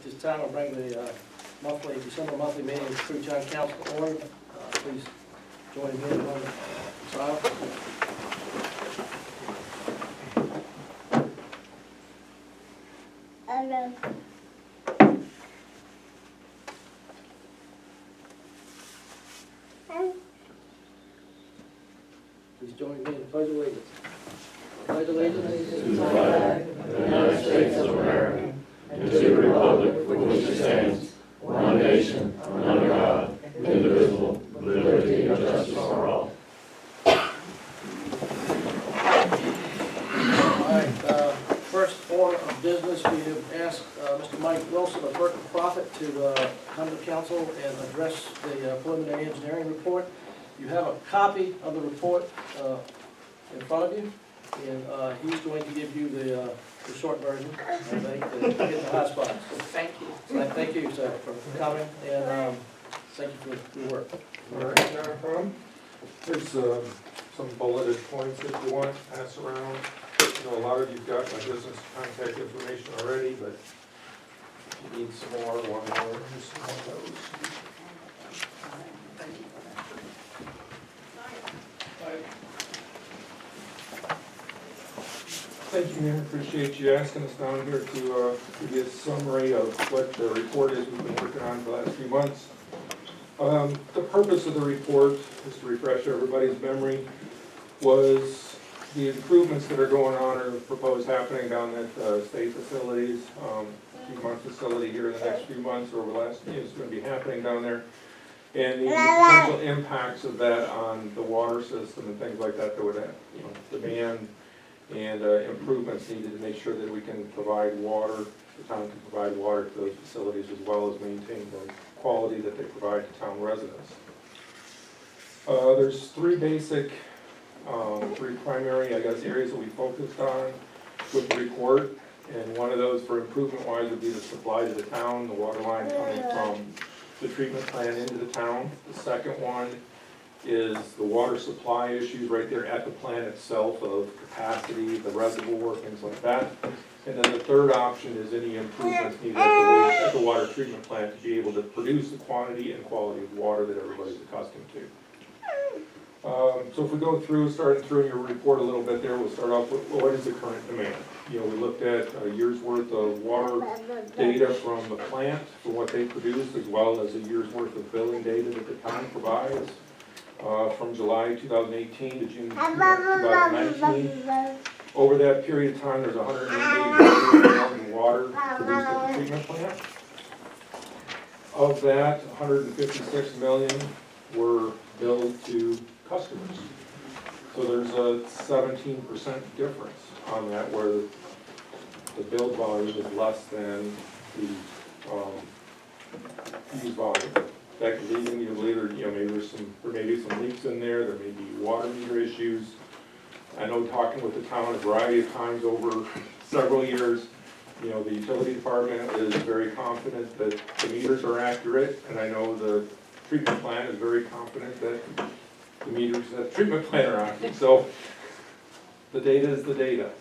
This time I'll bring the December monthly meeting of True Town Council to order. Please join me in on the silence. Please join me in the Pledge of Allegiance. Pledge allegiance To the flag of the United States of America, and to the republic for which it stands, one nation, under God, indivisible, with liberty and justice for all. All right, first order of business, we have asked Mr. Mike Wilson of Burton Profit to come to council and address the preliminary engineering report. You have a copy of the report in front of you, and he's going to give you the short version, I think, to get the hot spots. Thank you. So thank you, sir, for coming, and thank you for your work. All right, no problem. There's some bulleted points if you want, pass around. I know a lot of you've got my business contact information already, but if you need some more, one more, here's some more of those. Thank you, Mayor. Appreciate you asking us down here to give you a summary of what the report is we've been working on for the last few months. The purpose of the report, just to refresh everybody's memory, was the improvements that are going on or proposed happening down at state facilities, Piedmont facility here in the next few months, or over the last, it's going to be happening down there, and the potential impacts of that on the water system and things like that that would have, demand and improvements needed to make sure that we can provide water, the town can provide water to those facilities as well as maintain the quality that they provide to town residents. There's three basic, three primary, areas that we focused on with the report. And one of those for improvement wise would be the supply to the town, the water line coming from the treatment plant into the town. The second one is the water supply issues right there at the plant itself of capacity, the reservoir, things like that. And then the third option is any improvements needed at the water treatment plant to be able to produce the quantity and quality of water that everybody's accustomed to. So if we go through, starting through your report a little bit there, we'll start off with what is the current demand. We looked at a year's worth of water data from the plant for what they produce, as well as a year's worth of billing data that the town provides. From July 2018 to June 2019. Over that period of time, there's 188 million gallons of water produced at the treatment plant. Of that, 156 million were billed to customers. So there's a 17% difference on that, where the billed volume is less than the used volume. That could lead into later, maybe there may be some leaks in there, there may be water meter issues. I know talking with the town a variety of times over several years, the utility department is very confident that the meters are accurate, and I know the treatment plant is very confident that the meters at the treatment plant are accurate. So the data is the data.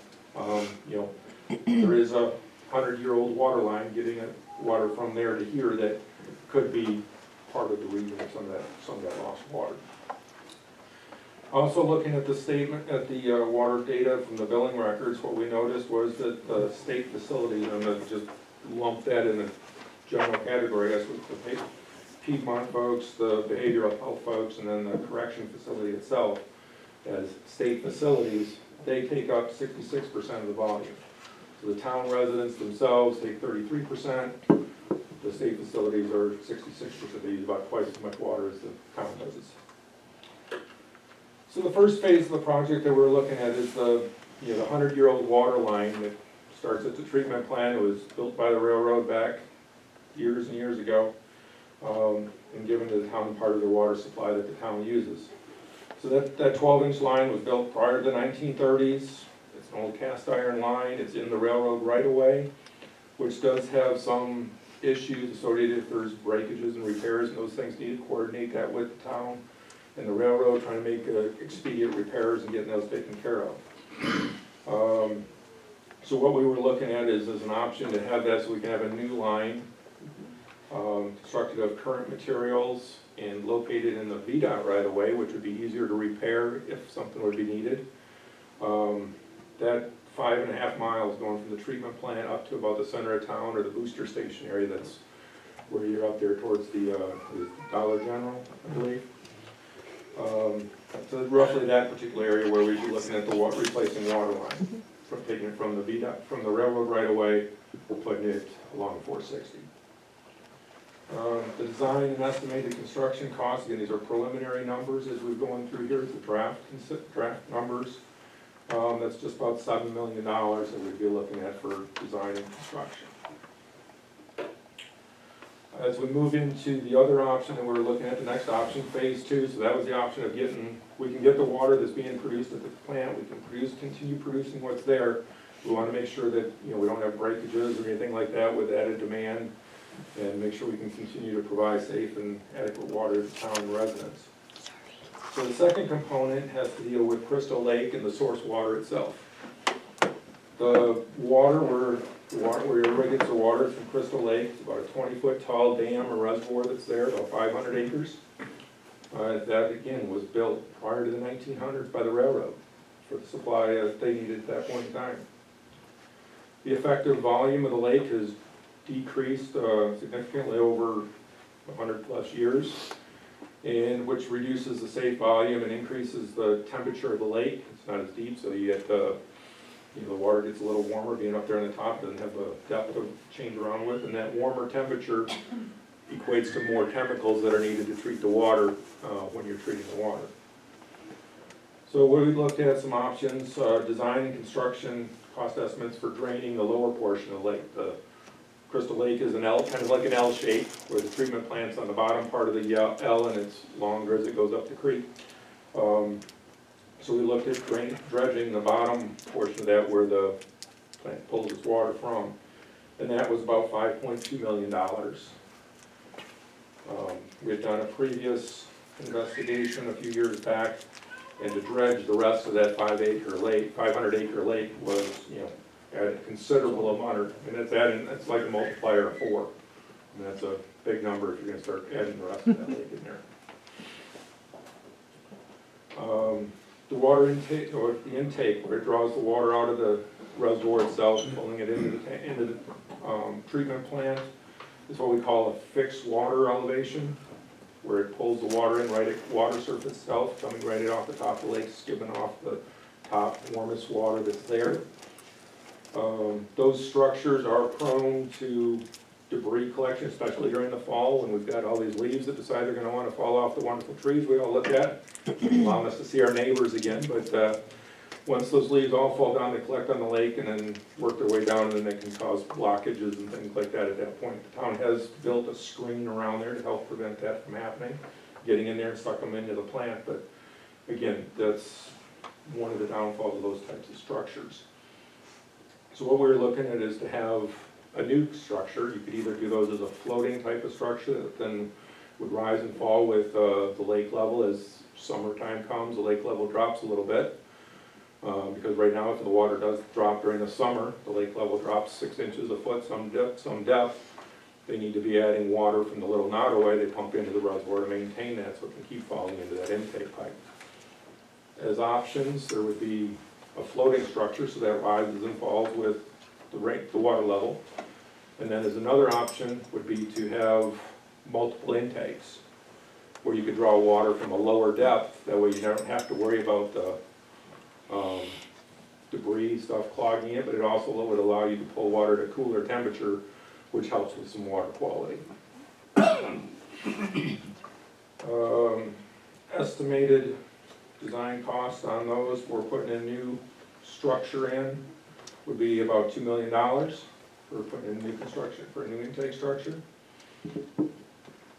There is a 100-year-old water line getting water from there to here that could be part of the reason of some of that lost water. Also looking at the statement, at the water data from the billing records, what we noticed was that the state facilities, and I'm going to just lump that in a general category, as with the Piedmont folks, the behavioral health folks, and then the correction facility itself, as state facilities, they take up 66% of the volume. So the town residents themselves take 33%. The state facilities are 66%, they use about twice as much water as the town does. So the first phase of the project that we're looking at is the 100-year-old water line that starts at the treatment plant. It was built by the railroad back years and years ago, and given to the town part of the water supply that the town uses. So that 12-inch line was built prior to the 1930s. It's an old cast iron line. It's in the railroad right-of-way, which does have some issues associated if there's breakages and repairs, and those things need to coordinate that with the town and the railroad, trying to make expedient repairs and getting those taken care of. So what we were looking at is as an option to have that so we can have a new line constructed of current materials and located in the VDOT right of way, which would be easier to repair if something would be needed. That 5.5 miles going from the treatment plant up to about the center of town or the booster station area, that's where you're up there towards the Dollar General, I believe. So roughly that particular area where we'd be looking at the replacing water line, from taking it from the VDOT, from the railroad right away, we're putting it along 460. The design and estimated construction costs, again, these are preliminary numbers as we're going through here, the draft numbers. That's just about $7 million that we'd be looking at for design and construction. As we move into the other option, and we're looking at the next option, phase 2, so that was the option of we can get the water that's being produced at the plant, we can continue producing what's there. We want to make sure that, we don't have breakages or anything like that with added demand, and make sure we can continue to provide safe and adequate water to the town and residents. So the second component has to deal with Crystal Lake and the source water itself. The water, where everybody gets the water is from Crystal Lake. It's about a 20-foot tall dam or reservoir that's there, about 500 acres. That, again, was built prior to the 1900s by the railroad for the supply that they needed at that point in time. The effective volume of the lake has decreased significantly over 100+ years, and which reduces the safe volume and increases the temperature of the lake. It's not as deep, so you get the water gets a little warmer, being up there on the top, doesn't have a depth to change around with, and that warmer temperature equates to more chemicals that are needed to treat the water when you're treating the water. So we looked at some options, design and construction cost estimates for draining the lower portion of the lake. The Crystal Lake is an L, kind of like an L shape, where the treatment plant's on the bottom part of the L, and it's longer as it goes up the creek. So we looked at dredging the bottom portion of that where the plant pulls its water from, and that was about $5.2 million. We had done a previous investigation a few years back, and to dredge the rest of that 500-acre lake was, at a considerable amount, and it's like a multiplier of 4. And that's a big number if you're going to start adding the rest of that lake in there. The water intake, or the intake, where it draws the water out of the reservoir itself, pulling it into the treatment plant, is what we call a fixed water elevation, where it pulls the water in right at water surface itself, coming right off the top of the lake, skimming off the top warmest water that's there. Those structures are prone to debris collection, especially during the fall when we've got all these leaves that decide they're going to want to fall off the wonderful trees we all look at, allowing us to see our neighbors again. But once those leaves all fall down, they collect on the lake and then work their way down, and then they can cause blockages and things like that at that point. The town has built a screen around there to help prevent that from happening, getting in there and suck them into the plant. But again, that's one of the downfalls of those types of structures. So what we're looking at is to have a new structure. You could either do those as a floating type of structure that then would rise and fall with the lake level. As summertime comes, the lake level drops a little bit. Because right now, if the water does drop during the summer, the lake level drops 6 inches a foot, some depth. They need to be adding water from the little Nottoway they pump into the reservoir to maintain that so it can keep falling into that intake pipe. As options, there would be a floating structure, so that rises and falls with the water level. And then as another option would be to have multiple intakes, where you could draw water from a lower depth. That way you don't have to worry about the debris stuff clogging it, but it also would allow you to pull water at a cooler temperature, which helps with some water quality. Estimated design costs on those, we're putting a new structure in, would be about $2 million for putting in new construction, for a new intake structure.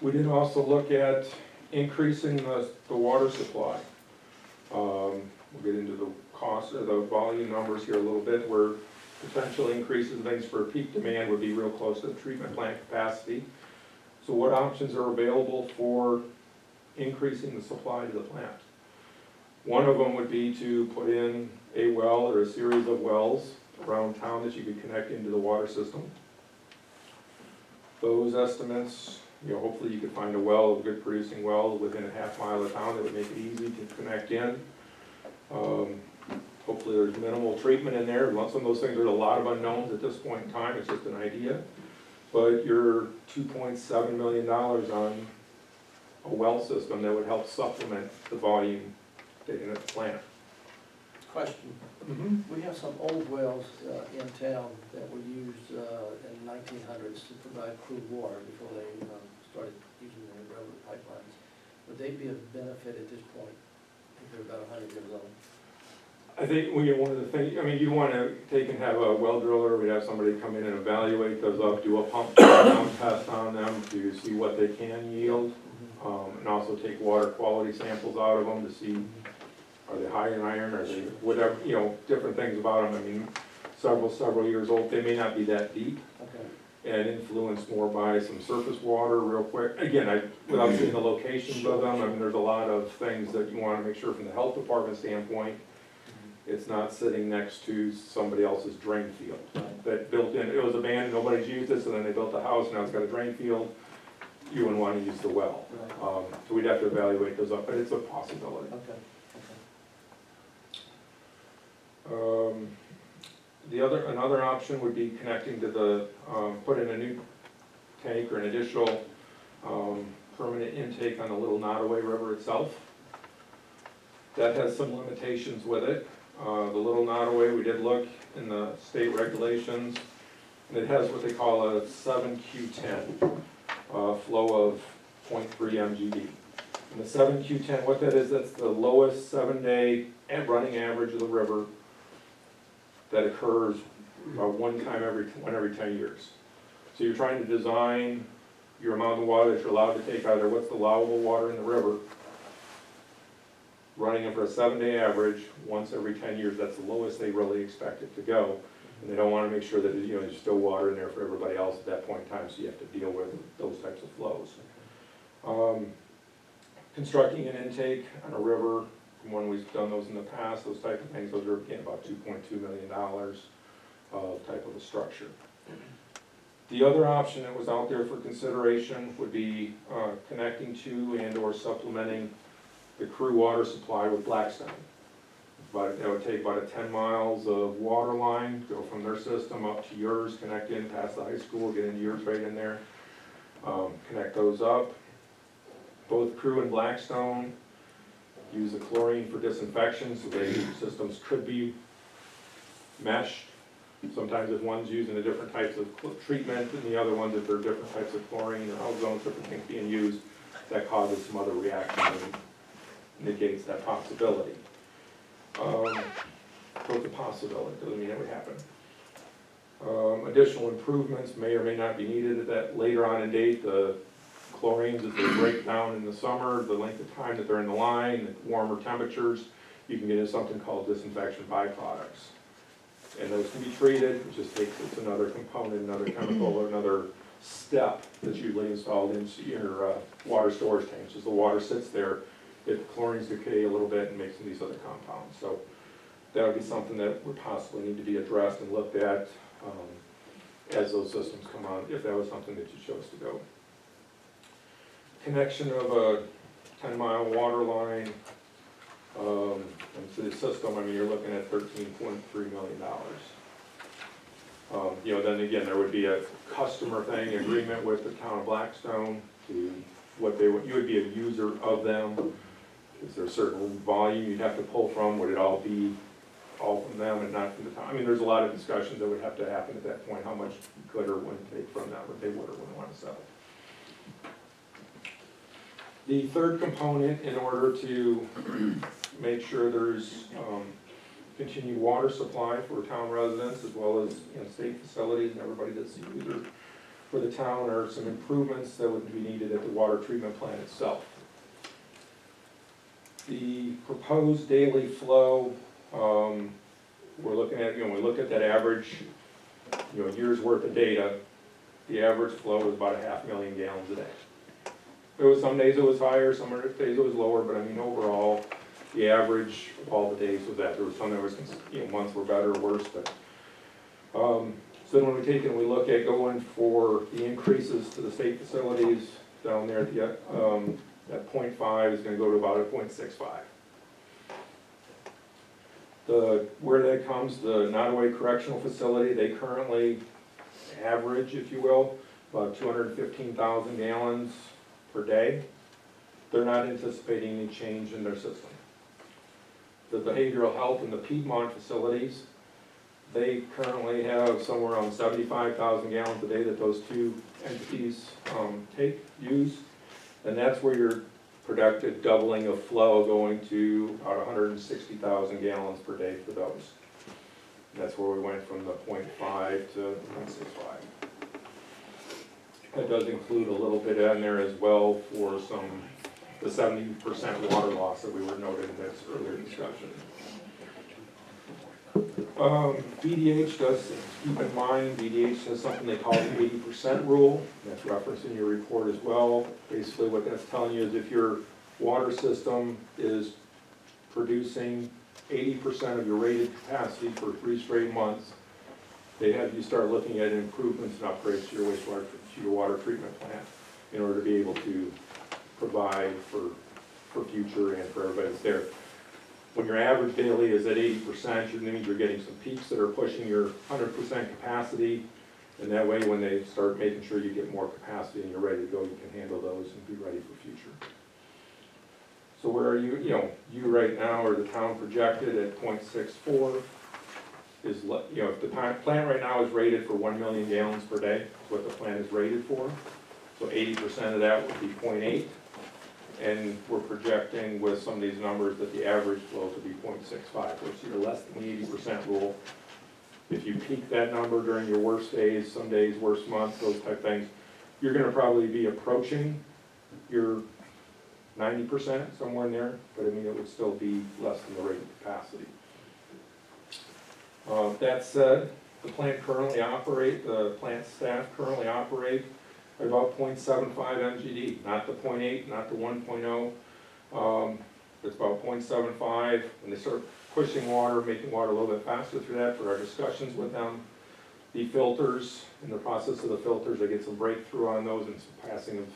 We did also look at increasing the water supply. We'll get into the cost or the volume numbers here a little bit, where potential increases in things for peak demand would be real close to the treatment plant capacity. So what options are available for increasing the supply to the plant? One of them would be to put in a well or a series of wells around town that you could connect into the water system. those estimates, hopefully you could find a well, a good producing well within a half mile of town that would make it easy to connect in. Hopefully there's minimal treatment in there. Some of those things, there's a lot of unknowns at this point in time, it's just an idea. But you're $2.7 million on a well system that would help supplement the volume taken at the plant. Question. We have some old wells in town that were used in the 1900s to provide crude water before they started using the railroad pipelines. Would they be of benefit at this point, if they're about 100 years old? I think one of the things, you want to take and have a well driller, we'd have somebody come in and evaluate those up, do a pump down test on them to see what they can yield, and also take water quality samples out of them to see, are they high in iron, are they whatever, different things about them. Several years old, they may not be that deep. Okay. And influenced more by some surface water real quick. Again, without seeing the locations of them, there's a lot of things that you want to make sure from the health department standpoint, it's not sitting next to somebody else's drain field. That built in, it was abandoned, nobody's used it, so then they built a house, now it's got a drain field. You wouldn't want to use the well. Right. So we'd have to evaluate those up, but it's a possibility. Okay. Another option would be connecting to the, put in a new tank or an additional permanent intake on the Little Nottoway River itself. That has some limitations with it. The Little Nottoway, we did look in the state regulations, and it has what they call a 7Q10 flow of 0.3 MGD. And the 7Q10, what that is, that's the lowest 7-day running average of the river that occurs one every 10 years. So you're trying to design your amount of water that you're allowed to take either what's the allowable water in the river, running it for a 7-day average once every 10 years. That's the lowest they really expect it to go. And they don't want to make sure that there's still water in there for everybody else at that point in time, so you have to deal with those types of flows. Constructing an intake on a river, from when we've done those in the past, those type of things, those are again about $2.2 million type of a structure. The other option that was out there for consideration would be connecting to and or supplementing the Crew water supply with Blackstone. But that would take about 10 miles of water line, go from their system up to yours, connect in past the high school, get into yours right in there, connect those up. Both Crew and Blackstone use the chlorine for disinfection, so their systems could be meshed. Sometimes if one's using a different types of treatment than the other ones, if there are different types of chlorine or ozone, different things being used, that causes some other reaction and negates that possibility. So it's a possibility, doesn't mean it would happen. Additional improvements may or may not be needed at that later on in date. The chlorines, as they break down in the summer, the length of time that they're in the line, at warmer temperatures, you can get into something called disinfection byproducts. And those can be treated, it just takes, it's another component, another chemical, or another step that's usually installed into your water storage tanks. As the water sits there, it chlorines decay a little bit and makes these other compounds. So that would be something that would possibly need to be addressed and looked at as those systems come on, if that was something that you chose to go. Connection of a 10-mile water line into the system, you're looking at $13.3 million. Then again, there would be a customer thing, agreement with the town of Blackstone to what they would, you would be a user of them. Is there a certain volume you'd have to pull from? Would it all be all from them and not from the town? There's a lot of discussions that would have to happen at that point, how much you could or wouldn't take from them, what they would or wouldn't want to sell. The third component, in order to make sure there's continued water supply for town residents as well as state facilities and everybody that's the user for the town, are some improvements that would be needed at the water treatment plant itself. The proposed daily flow, we're looking at, we look at that average, year's worth of data. The average flow was about 500,000 gallons a day. There was some days it was higher, some days it was lower, but overall, the average of all the days was that. There was some that was, months were better or worse, but So then when we take and we look at going for the increases to the state facilities down there, at 0.5 is gonna go to about a 0.65. Where that comes, the Nottaway Correctional Facility, they currently average, if you will, about 215,000 gallons per day. They're not anticipating any change in their system. The behavioral health and the Piedmont facilities, they currently have somewhere around 75,000 gallons a day that those two entities use. And that's where you're projected doubling of flow going to about 160,000 gallons per day for those. That's where we went from the 0.5 to 0.65. That does include a little bit in there as well for the 70% water loss that we were noting in this earlier discussion. BDH does, keep in mind, BDH has something they call the 80% rule. That's referenced in your report as well. Basically what that's telling you is if your water system is producing 80% of your rated capacity for 3 straight months, they have you start looking at improvements and upgrades to your wastewater, to your water treatment plant in order to be able to provide for future and for everybody that's there. When your average daily is at 80%, it means you're getting some peaks that are pushing your 100% capacity, and that way when they start making sure you get more capacity and you're ready to go, you can handle those and be ready for future. So where are you, you right now, or the town projected at 0.64 is, if the plant right now is rated for 1 million gallons per day, is what the plant is rated for. So 80% of that would be 0.8. And we're projecting with some of these numbers that the average flow could be 0.65, which is less than the 80% rule. If you peak that number during your worst days, some days, worst months, those type things, you're gonna probably be approaching your 90%, somewhere in there, but I mean, it would still be less than the rated capacity. That said, the plant staff currently operate at about 0.75 MGD, not the 0.8, not the 1.0. It's about 0.75. When they start pushing water, making water a little bit faster through that, for our discussions with them, the filters, in the process of the filters, they get some breakthrough on those and some passing of,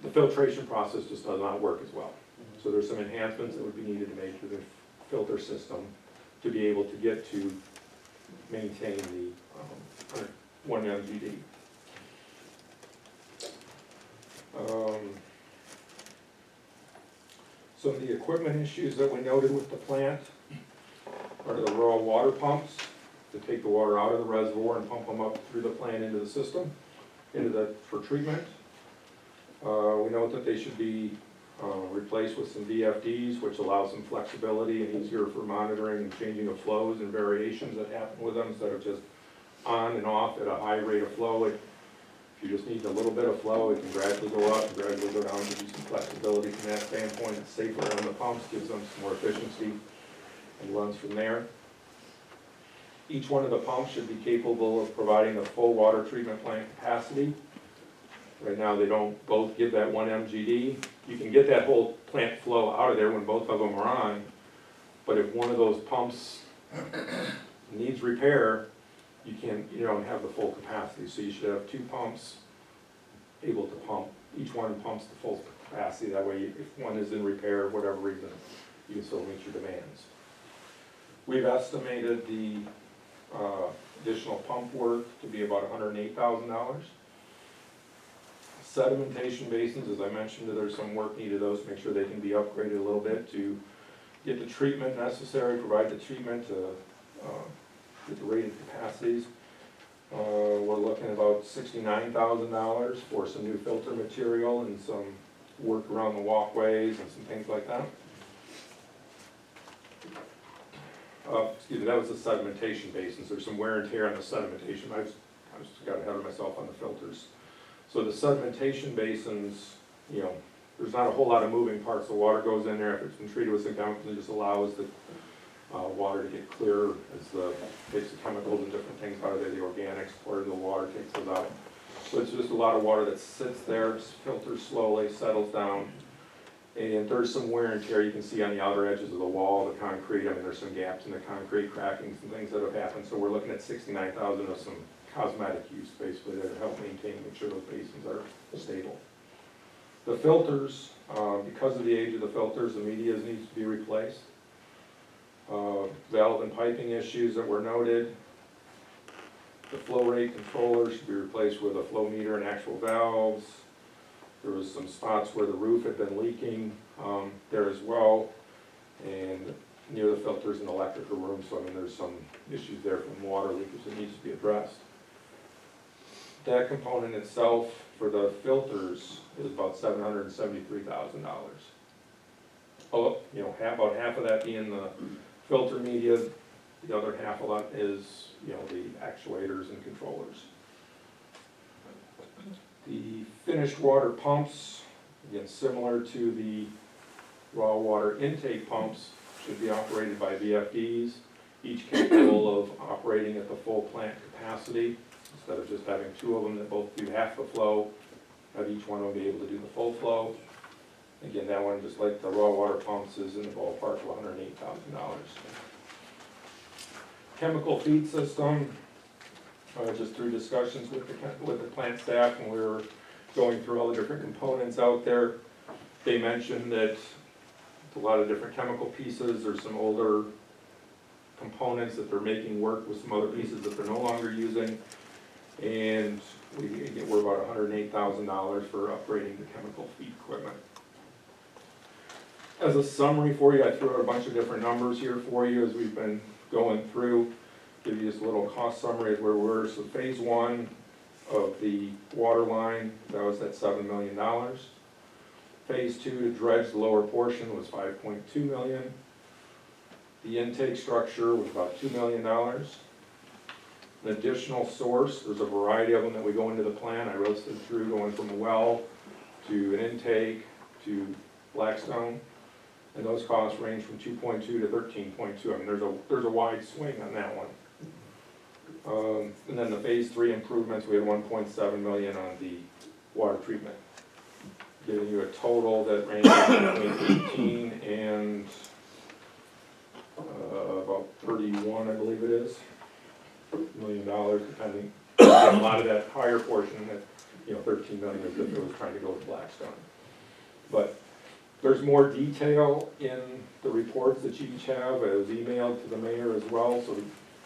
the filtration process just does not work as well. So there's some enhancements that would be needed to make to the filter system to be able to get to maintain the 1 MGD. Some of the equipment issues that we noted with the plant are the raw water pumps to take the water out of the reservoir and pump them up through the plant into the system, for treatment. We note that they should be replaced with some VFDs, which allows some flexibility and easier for monitoring and changing of flows and variations that happen with them instead of just on and off at a high rate of flow. If you just need a little bit of flow, it can gradually go up, gradually go down, give you some flexibility from that standpoint. It's safer on the pumps, gives them some more efficiency, and runs from there. Each one of the pumps should be capable of providing a full water treatment plant capacity. Right now, they don't both give that 1 MGD. You can get that whole plant flow out of there when both of them are on, but if one of those pumps needs repair, you don't have the full capacity. So you should have 2 pumps able to pump. Each one pumps the full capacity. That way, if one is in repair, for whatever reason, you can still meet your demands. We've estimated the additional pump work to be about $108,000. Sedimentation basins, as I mentioned, there's some work needed those, make sure they can be upgraded a little bit to get the treatment necessary, provide the treatment to get the rated capacities. We're looking at about $69,000 for some new filter material and some work around the walkways and some things like that. Excuse me, that was the sedimentation basins. There's some wear and tear on the sedimentation. I just got ahead of myself on the filters. So the sedimentation basins, there's not a whole lot of moving parts. The water goes in there. If it's been treated with some chemicals, it just allows the water to get clearer as takes the chemicals and different things out of there, the organics, part of the water takes those out. So it's just a lot of water that sits there, filters slowly, settles down, And there's some wear and tear you can see on the outer edges of the wall, the concrete. I mean, there's some gaps in the concrete, cracking, some things that have happened. So we're looking at $69,000 of some cosmetic use basically to help maintain, make sure those basins are stable. The filters, because of the age of the filters, the medias needs to be replaced. Valve and piping issues that were noted. The flow rate controller should be replaced with a flow meter and actual valves. There was some spots where the roof had been leaking there as well. And near the filters in the electrical room, so I mean there's some issues there from water leakage that needs to be addressed. That component itself for the filters is about $773,000. Oh, you know, about half of that being the filter media, the other half of that is, you know, the actuators and controllers. The finished water pumps, again, similar to the raw water intake pumps, should be operated by VFDs, each capable of operating at the full plant capacity, instead of just having two of them that both do half the flow, have each one will be able to do the full flow. Again, that one, just like the raw water pumps, is in the ballpark of $108,000. Chemical feed system, just through discussions with the plant staff when we were going through all the different components out there, they mentioned that a lot of different chemical pieces, there's some older components that they're making work with some other pieces that they're no longer using. And we're about $108,000 for upgrading the chemical feed equipment. As a summary for you, I threw out a bunch of different numbers here for you as we've been going through. Give you just a little cost summary of where we were. So phase one of the water line, that was at $7 million. Phase two to dredge the lower portion was $5.2 million. The intake structure was about $2 million. An additional source, there's a variety of them that we go into the plan. I listed through going from a well to an intake to Blackstone. And those costs range from 2.2 to 13.2. I mean, there's a wide swing on that one. And then the phase three improvements, we had 1.7 million on the water treatment, giving you a total that ranges between 18 and about 31, I believe it is, $1 million, depending. A lot of that higher portion, that 13 million, is if it was trying to go with Blackstone. But there's more detail in the reports that you each have. It was emailed to the mayor as well, so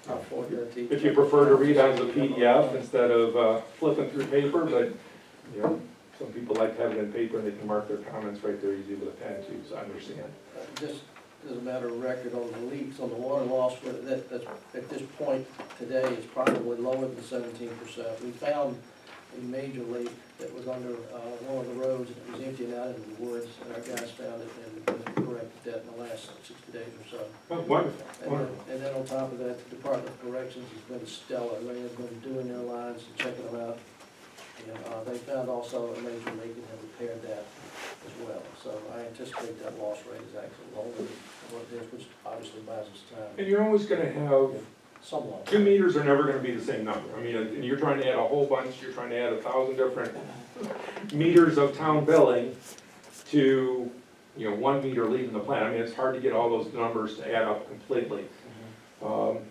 I'll forward that to you. if you prefer to read on the PDF instead of flipping through paper, but some people like to have it in paper and they can mark their comments right there easy with a pen too, so I understand. Just as a matter of record on the leaks, on the water loss, that's, at this point today, is probably lower than 17%. We found a major leak that was under one of the roads, and it was emptying out into the woods, and our guys found it and corrected that in the last 60 days or so. Oh, wonderful, And wonderful. then on top of that, the Department of Corrections has been stellar. They have been doing their lines and checking them out. And they found also a major leak and have repaired that as well. So I anticipate that loss rate is actually lower than what it is, which obviously buys us time. And you're always gonna have, Somewhat. 2 meters are never gonna be the same number. I mean, and you're trying to add a whole bunch, you're trying to add 1,000 different meters of town billing to, 1 meter leaving the plant. I mean, it's hard to get all those numbers to add up completely. And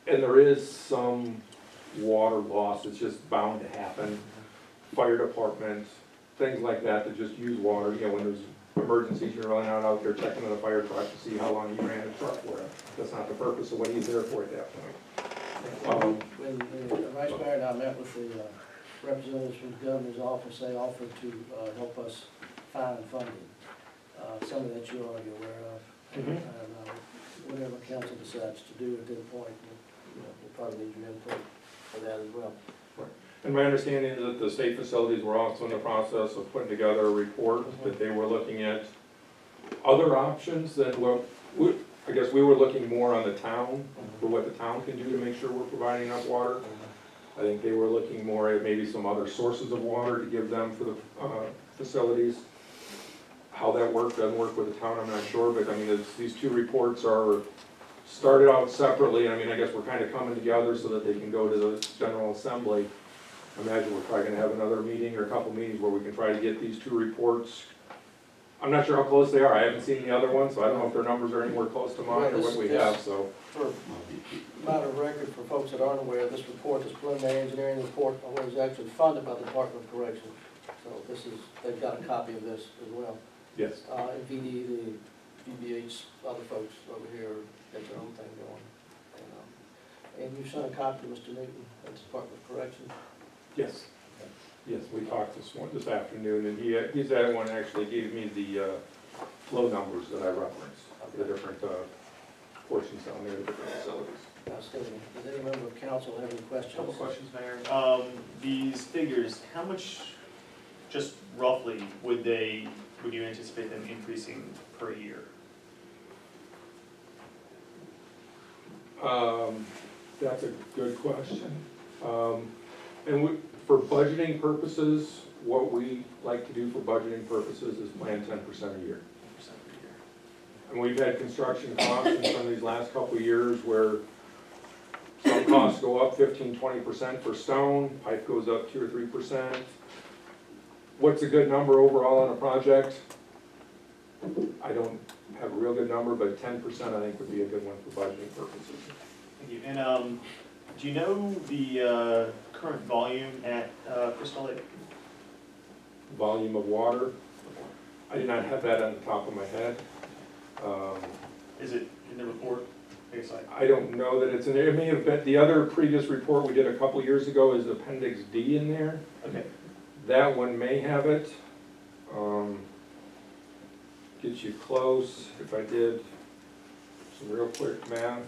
there is some water loss, it's just bound to happen. Fire department, things like that just use water, when there's emergencies, you're running out there checking on the fire truck to see how long you ran the truck for. That's not the purpose of what he's there for at that point. When the Vice Mayor and I met with the representatives from the governor's office, they offered to help us find funding. Something that you ought to be aware of. Mhm. And whatever council decides to do at that point, we'll probably need your input for that as well. And my understanding is that the state facilities were also in the process of putting together a report that they were looking at other options that I guess we were looking more on the town, for what the town can do to make sure we're providing enough water. I think they were looking more at maybe some other sources of water to give them for the facilities. How that doesn't work with the town, I'm not sure, but I mean, these two reports are started out separately. I mean, I guess we're kind of coming together so that they can go to the General Assembly. I imagine we're probably gonna have another meeting or a couple meetings where we can try to get these two reports I'm not sure how close they are, I haven't seen the other one, so I don't know if their numbers are anywhere close to mine or what we have, so. For matter of record, for folks that aren't aware, this report, this preliminary engineering report, was actually funded by the Department of Corrections. So this is, they've got a copy of this as well. Yes. And VD, the VBH, other folks over here, got their own thing going. And you sent a copy to Mr. Newton at the Department of Corrections. Yes. Yes, we talked this afternoon, and he's the one that actually gave me the flow numbers that I referenced, the different portions down there, the different facilities. Outstanding. Does any member of council have any questions? Couple questions, Mayor. These figures, how much, just roughly, would you anticipate them increasing per year? That's a good question. And for budgeting purposes, what we like to do for budgeting purposes is plan 10% a year. 10% per year. And we've had construction costs in some of these last couple of years where some costs go up 15–20% for stone, pipe goes up 2 or 3%. What's a good number overall on a project? I don't have a real good number, but 10% I think would be a good one for budgeting purposes. Thank you. And do you know the current volume at Crystal Lake? Volume of water, I do not have that on the top of my head. Is it in the report? I guess I don't know that it's in there. It may have been, the other previous report we did a couple years ago is Appendix D in there. okay. That one may have it. Gets you close if I did some real quick math.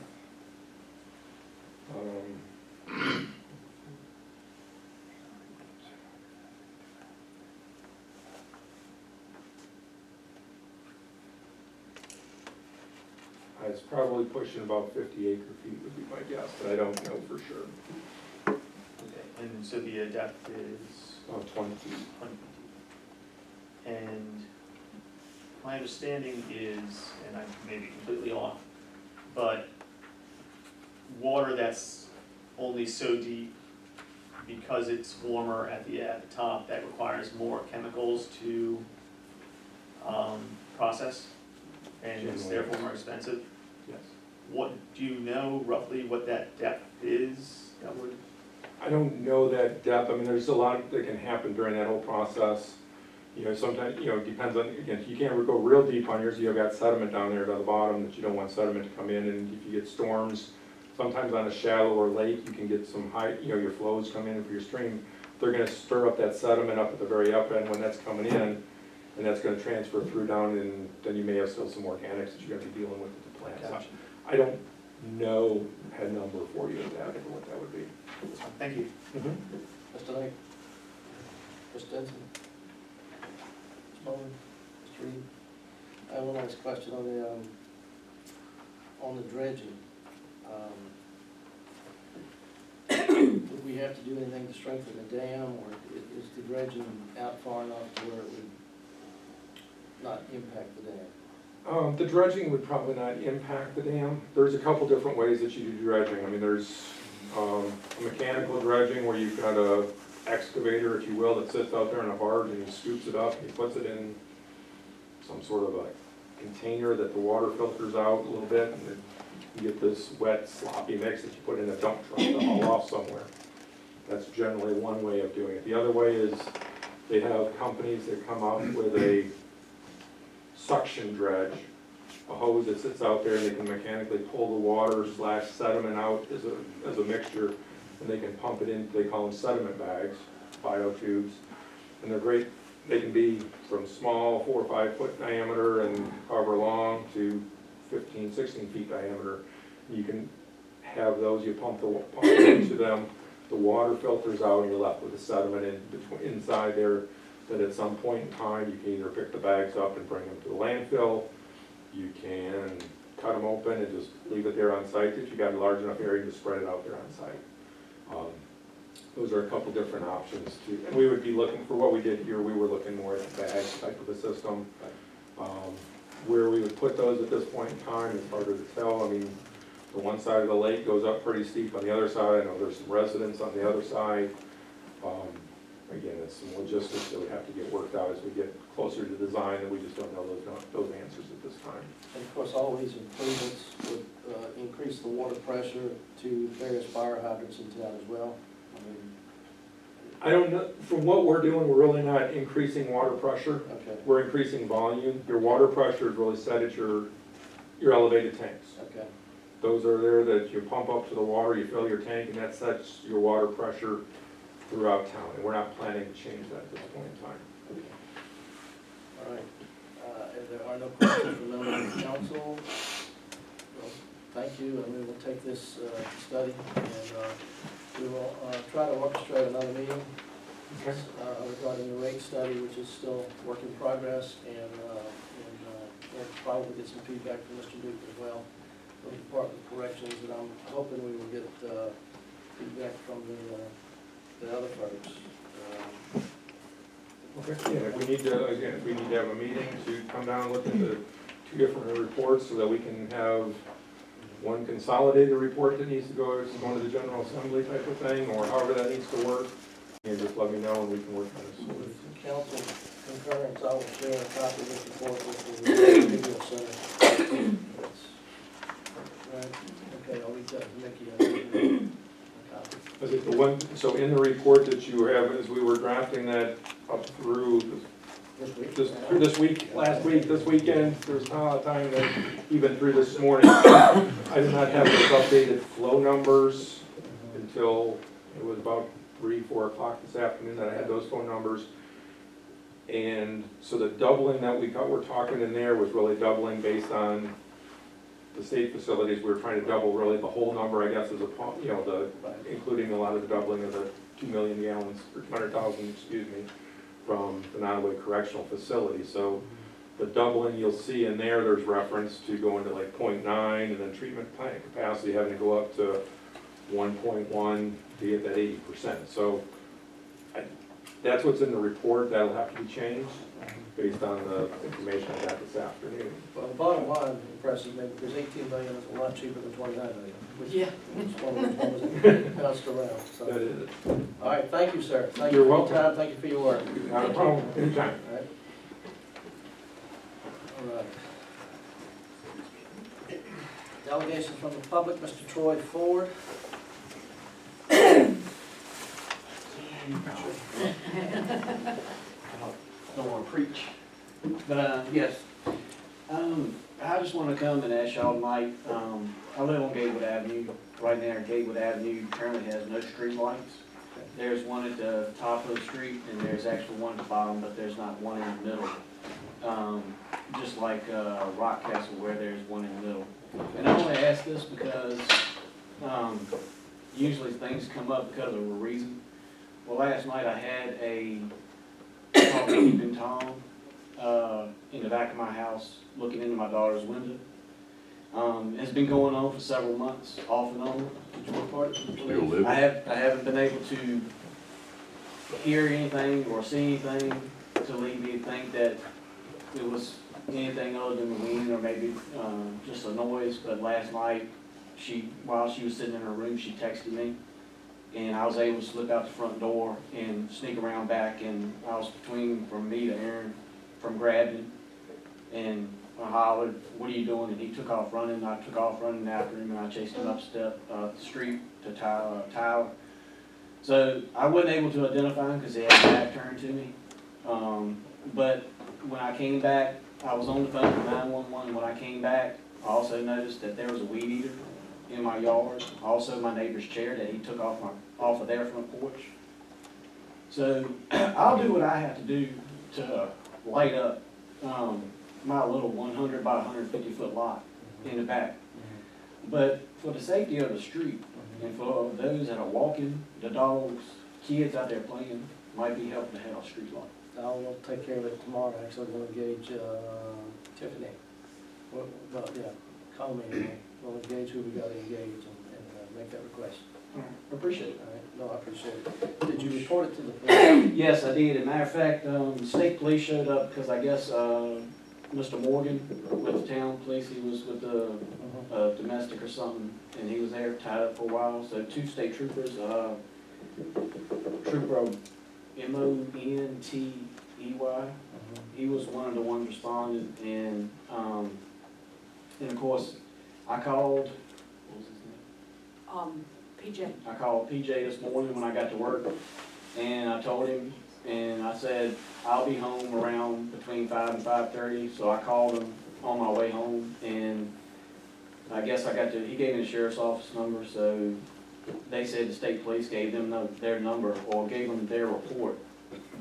I was probably pushing about 50 acre-feet would be my guess, but I don't know for sure. Okay. And so the depth is About 20 feet. 20 feet. And my understanding is, and I may be completely off, but water that's only so deep because it's warmer at the top, that requires more chemicals to process, and it's Generally. therefore more expensive. Yes. What, do you know roughly what that depth is that would? I don't know that depth. I mean, there's a lot that can happen during that whole process. You know, sometimes, you know, it depends on, again, you can't go real deep on yours, you've got sediment down there at the bottom that you don't want sediment to come in, and if you get storms, sometimes on a shallower lake, you can get some high, you know, your flows come in for your stream, they're gonna stir up that sediment up at the very up end when that's coming in, and that's gonna transfer through down, and then you may have still some organics that you're gonna be dealing with at the plant. So Gotcha. I don't know a number for you of that, for what that would be. Thank you. Mr. Knight? Mr. Denson? Mr. Bowman? Mr. Reed? I have one last question on the dredging. Would we have to do anything to strengthen the dam, or is the dredging out far enough to where it would not impact the dam? The dredging would probably not impact the dam. There's a couple different ways that you do dredging. I mean, there's a mechanical dredging where you've got a excavator, if you will, that sits out there in a barge and he scoops it up and he puts it in some sort of a container that the water filters out a little bit, and then you get this wet, sloppy mix that you put in a dump truck to haul off somewhere. That's generally one way of doing it. The other way is they have companies that come out with a suction dredge, a hose that sits out there, and they can mechanically pull the water / sediment out as a mixture, and they can pump it in, they call them sediment bags, biotubes, and they're great. They can be from small, 4 or 5 foot diameter and however long to 15, 16 feet diameter. You can have those, you pump it into them, the water filters out, and you're left with the sediment inside there, that at some point in time, you can either pick the bags up and bring them to the landfill, you can cut them open and just leave it there on site. If you got a large enough area, just spread it out there on site. Those are a couple different options too. And we would be looking, for what we did here, we were looking more at the bag type of a system. Where we would put those at this point in time is harder to tell. I mean, the one side of the lake goes up pretty steep. On the other side, I know there's some residents on the other side. Again, some logistics that would have to get worked out as we get closer to design, and we just don't know those answers at this time. And of course, all these improvements would increase the water pressure to various fire hydrants in town as well. I mean, I don't know, from what we're doing, we're really not increasing water pressure, okay, we're increasing volume. Your water pressure is really set at your elevated tanks. okay, Those are there that you pump up to the water, you fill your tank, and that sets your water pressure throughout town, and we're not planning to change that at this point in time. okay. All right, if there are no questions from members of the council, well, thank you, and we will take this study, and we will try to orchestrate another meeting regarding the rate study, which is still work in progress, and we'll probably get some feedback from Mr. Duke as well, from the Department of Corrections, and I'm hoping we will get feedback from the other folks. Okay, yeah, if we need to, again, if we need to have a meeting to come down and look at the two different reports so that we can have one consolidated report that needs to go to the General Assembly type of thing, or however that needs to work, you just let me know and we can work on this. With council concurrence, I will share a copy of this report with the legal center. Right, okay, I'll reach out to Mickey. A copy. I think the one, so in the report that you have, as we were drafting that up through this week, last week, this weekend, there's not a lot of time that even through this morning, I did not have those updated flow numbers until it was about 3, 4 o'clock this afternoon that I had those phone numbers. And so the doubling that we're talking in there was really doubling based on the state facilities. We were trying to double really the whole number, I guess, as a, you know, including a lot of the doubling of the 2 million gallons, or 200,000, excuse me, from the Nottaway Correctional Facility. So the doubling you'll see in there, there's reference to going to like 0.9, and then treatment plant capacity having to go up to 1.1 to get that 80%. So that's what's in the report. That'll have to be changed based on the information I got this afternoon. Well, the bottom line impresses me, because 18 million is a lot cheaper than 29 million. Which is one of those ones that bounced around, so. That is it. All right, thank you, sir. Thank You're you for welcome. your time, thank you for your work. Not a problem, anytime. All right. All right. Delegations from the public, Mr. Troy Ford. Don't want to preach, but yes, I just want to come and ask y'all tonight. I live on Gatewood Avenue. Right now, Gatewood Avenue currently has no street lights. There's one at the top of the street, and there's actually one at the bottom, but there's not one in the middle. Just like Rock Castle, where there's one in the middle. And I only ask this because usually things come up because of a reason. Well, last night I had a peeping Tom in the back of my house, looking into my daughter's window. It's been going on for several months, off and on. Did you report it to the Still police? living? I haven't been able to hear anything or see anything to lead me to think that it was anything other than the wind or maybe just a noise. But last night, while she was sitting in her room, she texted me, and I was able to slip out the front door and sneak around back, and I was from me to Aaron, from grabbing him, and I hollered, "What are you doing?" And he took off running, and I took off running after him, and I chased him up the street to Tyler. So I wasn't able to identify him because he had his back turned to me. But when I came back, I was on the phone with 911, and when I came back, I also noticed that there was a weed eater in my yard, also my neighbor's chair that he took off of their front porch. So I'll do what I have to do to light up my little 100 by 150 foot lot in the back. But for the safety of the street and for those that are walking, the dogs, kids out there playing, might be helpful to have a street light. I'll take care of it tomorrow. Actually, I'm going to engage Tiffany. Well, yeah, call me. We'll engage who we got to engage and make that request. I appreciate it. All right. No, I appreciate it. Did you report it to the police? Yes, I did. As a matter of fact, the state police showed up because I guess Mr. Morgan with the town police, he was with the domestic or something, and he was there tied up for a while. So 2 state troopers, Trooper Montey. He was one of the ones responded, and of course, I called, what was his name? PJ. I called PJ this morning when I got to work, and I told him, and I said, I'll be home around between 5 and 5:30, so I called him on my way home, and I guess he gave me the sheriff's office number, so they said the state police gave them their number, or gave them their report,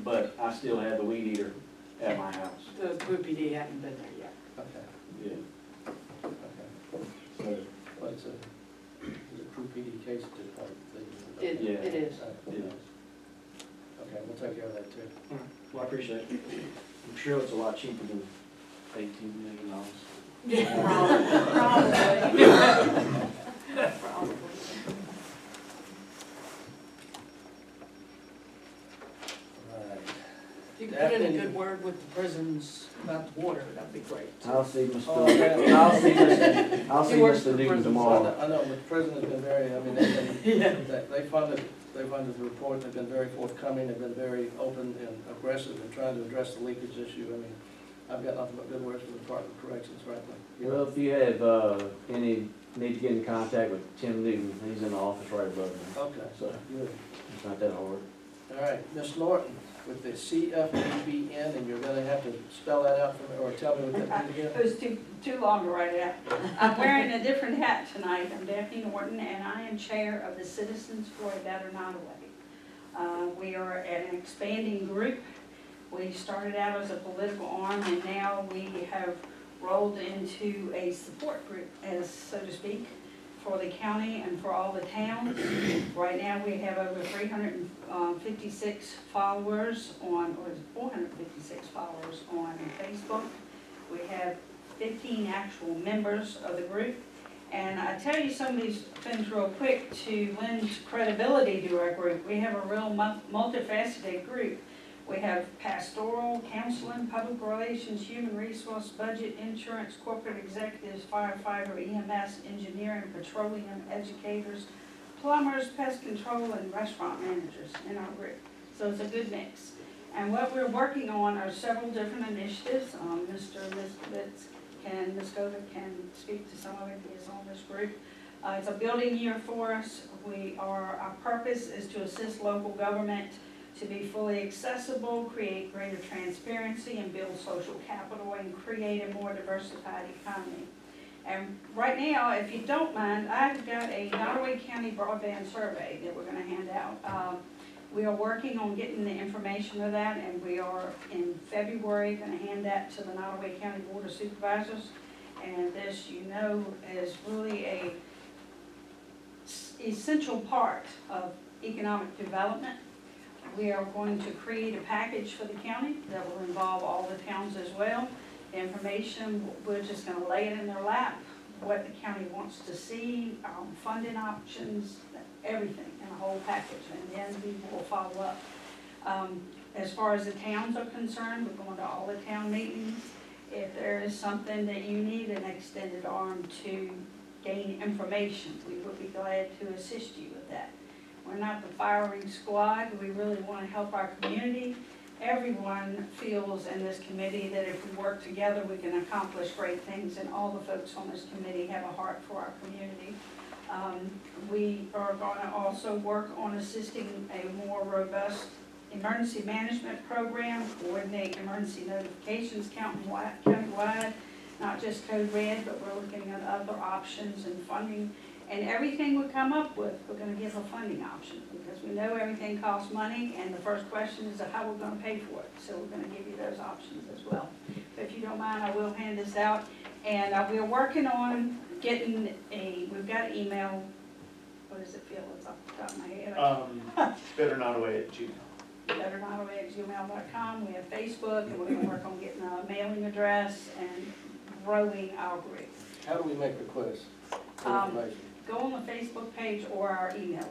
but I still had the weed eater at my house. The group PD hadn't been there yet. Okay, Yeah. okay. So, But it's a true PD case at this point. It Yeah. is. Yeah. Okay, we'll take care of that too. Well, I appreciate it. I'm sure it's a lot cheaper than $18 million. Probably. Probably. Right. If you could put in a good word with the prisons about the water, that'd be great. I'll see Oh, Mr. man. I'll see He works Mr. for Newton prisons. tomorrow. I know, but the prison has been very, I mean, they funded the report, they've been very forthcoming, they've been very open and aggressive in trying to address the leakage issue. I mean, I've got nothing but good words for the Department of Corrections, frankly. Well, if you have, need to get in contact with Tim Newton, he's in the office right above me, Okay, so good. it's not that hard. All right, Ms. Norton, with the CFABN, and you're gonna have to spell that out for me, or tell me what that means again? It was too long to write out. I'm wearing a different hat tonight. I'm Daphne Norton, and I am chair of the Citizens for a Better Nottaway. We are an expanding group. We started out as a political arm, and now we have rolled into a support group, as so to speak, for the county and for all the towns. Right now, we have over 356 followers on, or 456 followers on Facebook. We have 15 actual members of the group. And I tell you some of these things real quick to lend credibility to our group. We have a real multifaceted group. We have pastoral, counseling, public relations, human resource, budget, insurance, corporate executives, firefighter, EMS, engineering, petroleum, educators, plumbers, pest control, and restaurant managers in our group. So it's a good mix. And what we're working on are several different initiatives. Mr. Lisbeth and Ms. Govic can speak to some of it. He is on this group. It's a building year for us. Our purpose is to assist local government to be fully accessible, create greater transparency, and build social capital, and create a more diversified economy. And right now, if you don't mind, I've got a Nottaway County broadband survey that we're gonna hand out. We are working on getting the information of that, and we are in February gonna hand that to the Nottaway County Board of Supervisors. And this, you know, is really a essential part of economic development. We are going to create a package for the county that will involve all the towns as well. The information, we're just gonna lay it in their lap, what the county wants to see, funding options, everything in a whole package, and then we will follow up. As far as the towns are concerned, we're going to all the town meetings. If there is something that you need an extended arm to gain information, we would be glad to assist you with that. We're not the firing squad. We really want to help our community. Everyone feels in this committee that if we work together, we can accomplish great things, and all the folks on this committee have a heart for our community. We are going to also work on assisting a more robust emergency management program, coordinate emergency notifications countywide, not just Code Red, but we're looking at other options and funding. And everything we come up with, we're gonna give a funding option, because we know everything costs money, and the first question is how we're gonna pay for it. So we're gonna give you those options as well. So if you don't mind, I will hand this out. And we're working on getting we've got an email, what does it feel, it's off the top of my head. BetterNottaway@gmail. BetterNottaway@gmail.com. We have Facebook, and we're gonna work on getting a mailing address and growing our group. How do we make requests for information? Go on the Facebook page or our email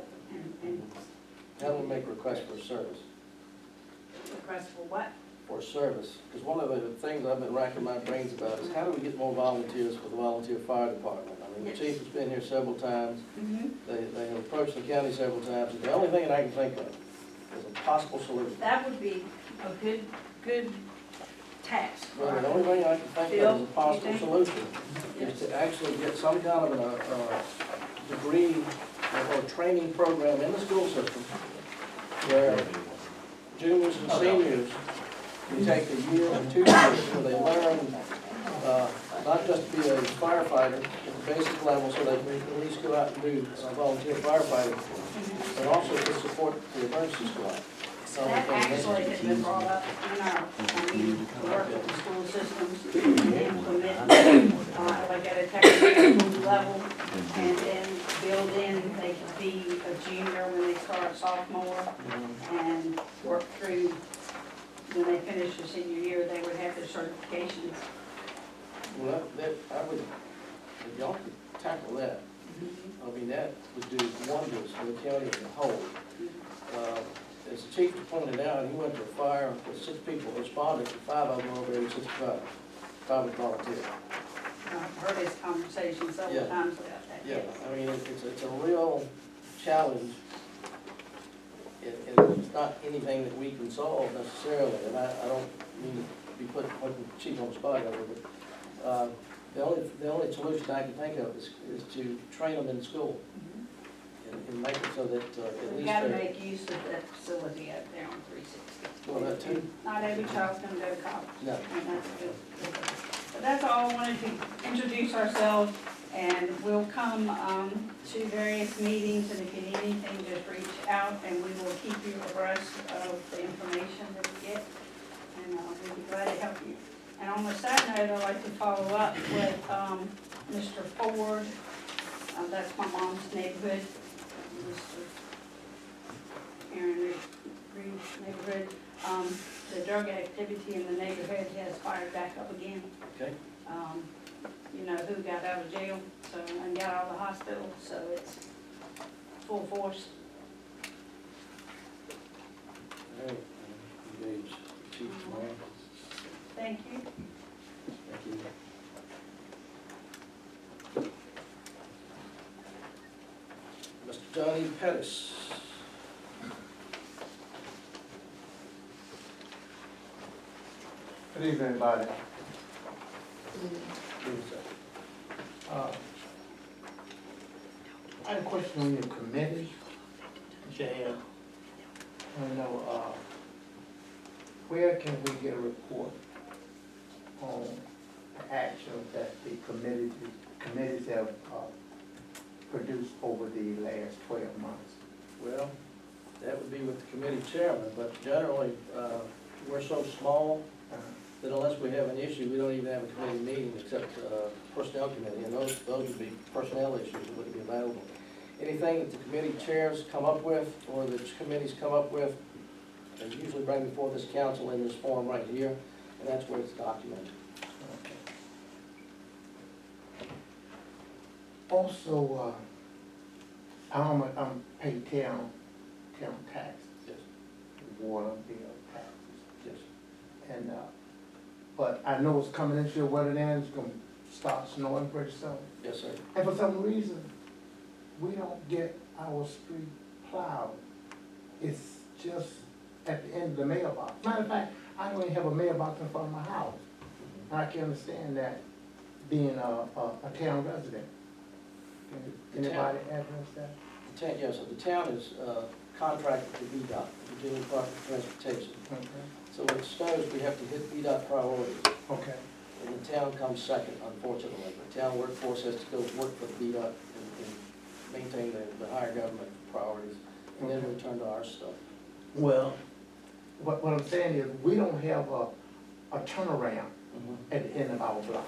and How do we make requests for service? request for what? For service, because one of the things I've been racking my brains about is how do we get more volunteers for the volunteer fire department? I mean, the Yes. chief has been here several times, Mm-hmm. they have approached the county several times, and the only thing that I can think of as a possible solution. That would be a good task. Well, the only way I can think Bill, of as a you possible think? solution is to actually get some kind of degree or training program in the school system where juniors and seniors, you take a year or 2 years where they learn, not just to be a firefighter at the basic level, so they can at least go out and do volunteer firefighting, but also to support the emergency squad. That actually has been brought up in our, work with the school systems, to implement, like at a technical level, and then build in, they could be a junior when they start sophomore, and work through, when they finish their senior year, they would have their certifications. Well, I would, if y'all could tackle that, I mean, that would do wonders for the county as a whole. As the chief pointed out, he went to a fire with 6 people responded, and 5 of them were over age 65. 5 was volunteer. I've heard his conversation several Yeah. times about that, Yeah, yes. I mean, it's a real challenge. And it's not anything that we can solve necessarily, and I don't mean to be putting the chief on the spot over, but, the only solution I can think of is to train them in school and make it so that, at We've least got to they're. make use of that facility out there on 360. Well, that too. Not every child's gonna go to college. No. And that's good. But that's all, I wanted to introduce ourselves, and we'll come, to various meetings, and if you need anything, just reach out, and we will keep you abreast of the information that we get, and, we'll be glad to help you. And on the side note, I'd like to follow up with, Mr. Ford, that's my mom's neighborhood, Mr. Aaron Reed's neighborhood. The drug activity in the neighborhood has fired back up again. Okay. You know who got out of jail, so, and got out of the hospital, so it's full force. All right, engage Chief tomorrow. Thank you. Thank you. Mr. Johnny Pettis. Good evening, everybody. Please, I had a question on your committee. Jan. I know, where can we get a report on the actions that the committees have produced over the last 12 months? Well, that would be with the committee chairman, but generally, we're so small that unless we have an issue, we don't even have a committee meeting except personnel committee, and those would be personnel issues that wouldn't be available. Anything that the committee chairs come up with, or the committees come up with, they usually bring before this council in this form right here, and that's where it's documented. Also, I'm pay town tax, Yes, water bill taxes. yes. And, but I know it's coming into weather now, it's gonna start snowing pretty soon. Yes, sir. And for some reason, we don't get our street plowed. It's just at the end of the mailbox. Matter of fact, I don't even have a mailbox in front of my house. And I can understand that being a town resident. Can anybody address that? The town, yes, so the town is contracted to VDOT, Virginia Department of Transportation. Okay. So when it snows, we have to hit VDOT priorities, Okay. and the town comes second, unfortunately. The town workforce has to go work for the VDOT and maintain the higher government priorities, and then we turn to our stuff. Well, what I'm saying is, we don't have a turnaround at the end of our block,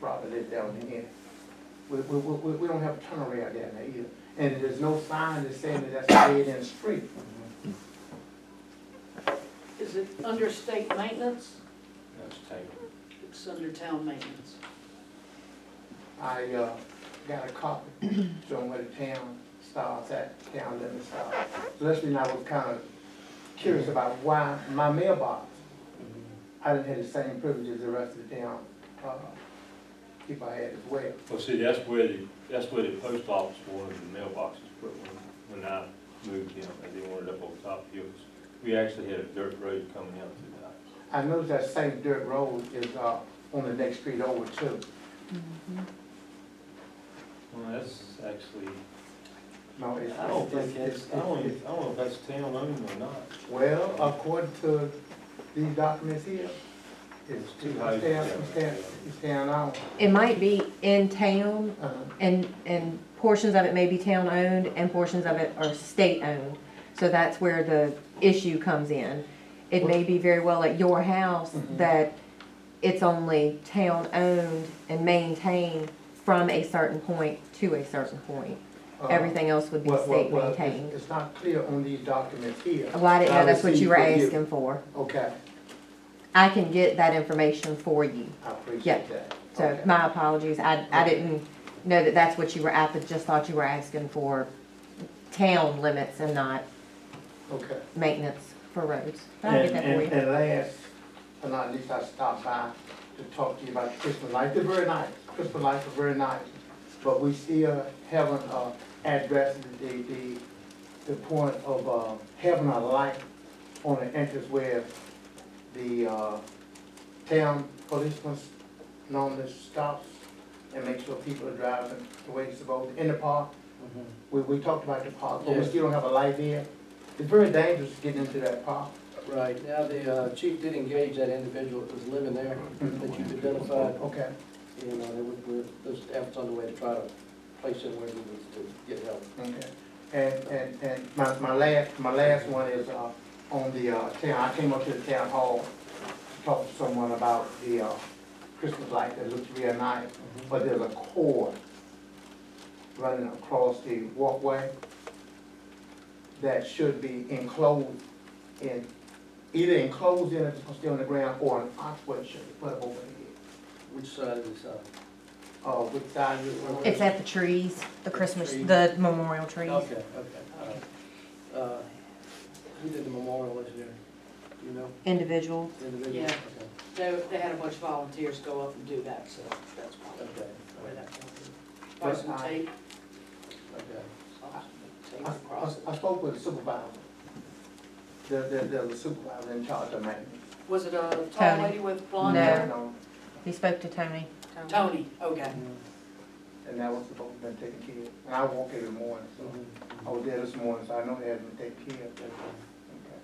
rather than down the end. We don't have a turnaround down there either. And there's no sign that saying that that's a dead-end street. Is it under state maintenance? That's taken. It's under town maintenance. I got a copy showing where the town starts at, town limit starts. So that's when I was kind of curious about why my mailbox, I didn't have the same privileges as the rest of the town people I had as well. Well, see, that's where the post office wanted the mailboxes put when I moved in, and they wanted up on top of yours. We actually had a dirt road coming out to that. I noticed that same dirt road is, on the next street over too. Well, that's actually, No, it's. I don't think it's- that's, I don't know if that's town owned or not. Well, according to these documents here, It's too high. it's town owned. It might be in town, Uh-huh. and portions of it may be town-owned, and portions of it are state-owned. So that's where the issue comes in. It may be very well at your house Mhm. that it's only town-owned and maintained from a certain point to a certain point. Everything else would be Well, state well, maintained. it's not clear on these documents here. Well, I didn't know that's what you were received from asking for. Okay, I can get that information for you. I appreciate Yep. that. So Okay. my apologies, I didn't know that that's what you were at, but just thought you were asking for town limits and not Okay. maintenance for roads. But I'll get that for you. And last, but not least, I stopped by to talk to you about the Christmas lights. They're very nice. Christmas lights are very nice. But we still haven't, addressed the point of, having a light on the entrance where the, town policeman normally stops and makes sure people are driving the way it's supposed to, in the park. We talked about the park, but we Yeah. still don't have a light there. It's very dangerous getting into that park. Right, now the chief did engage that individual that was living there, that you've identified, Okay. and there's efforts underway to try to place him where he needs to get help. Okay, and my last one is, on the, town, I came up to the town hall to talk to someone about the, Christmas light that looks real nice, but there's a cord running across the walkway that should be enclosed in, either enclosed in it, or stay on the ground, or an archway should be put up over the Which side is this? which side is it? It's at the trees, the Christmas, Trees. the memorial trees. Okay, all right. Who did the memorial this year? Do you know? Individuals. The individual? Yeah. Okay. They had a bunch of volunteers go up and do that, so that's probably Okay, where that comes in. Buy some tape, okay. tape across it. I spoke with the supervisor. There's a supervisor in charge of maintenance. Was it a tall Tony. lady with blonde No. hair? No, He spoke to Tony. Tony, okay. and that was supposed to be taken care of. And I walk every morning, so I was there this morning, so I know it has been taken care of. Okay.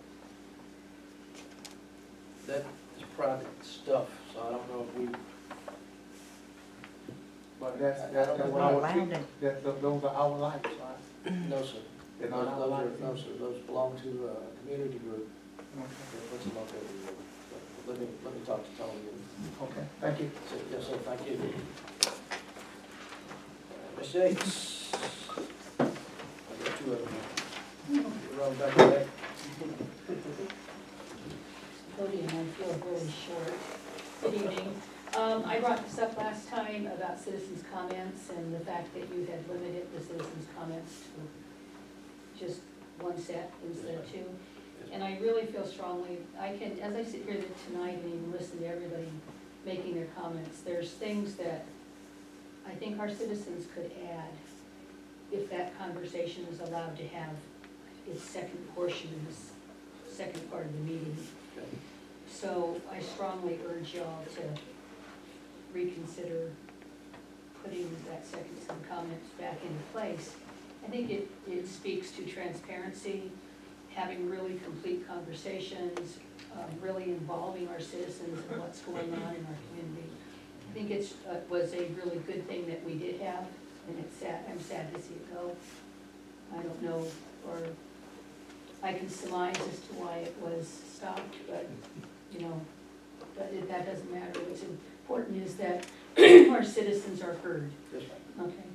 That is private stuff, so I don't know if we, But that's We're what not I was allowed thinking. Those are our lights, right? no, sir. They're Those, not our those lights. are, no, sir, those belong to a community group Okay. that puts them up every year. But let me talk to Tony and Okay, thank you. say, yes, sir, thank you. Ms. Yates. I got two of them here. Run back to back. Podium, I feel very short. Good evening. I brought this up last time about citizens' comments and the fact that you had limited the citizens' comments to just one set instead of two. And I really feel strongly, as I sit here tonight and even listen to everybody making their comments, there's things that I think our citizens could add if that conversation is allowed to have its second portion in this second part of the meeting. So I strongly urge y'all to reconsider putting that second set of comments back into place. I think it speaks to transparency, having really complete conversations, really involving our citizens in what's going on in our community. I think it was a really good thing that we did have, and it's sad, I'm sad to see it go. I don't know, or I can surmise as to why it was stopped, but, you know, that doesn't matter. What's important is that our citizens are heard. Yes, ma'am. Okay,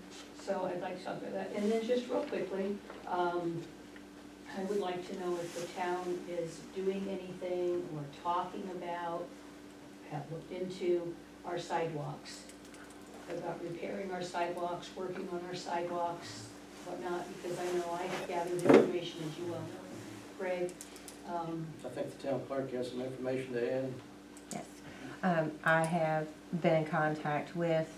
so I'd like to talk about that. And then just real quickly, I would like to know if the town is doing anything or talking about, have looked into our sidewalks, about repairing our sidewalks, working on our sidewalks, whatnot, because I know I have gathered information, as you well know. Greg, I think the town clerk has some information to add. Yes. I have been in contact with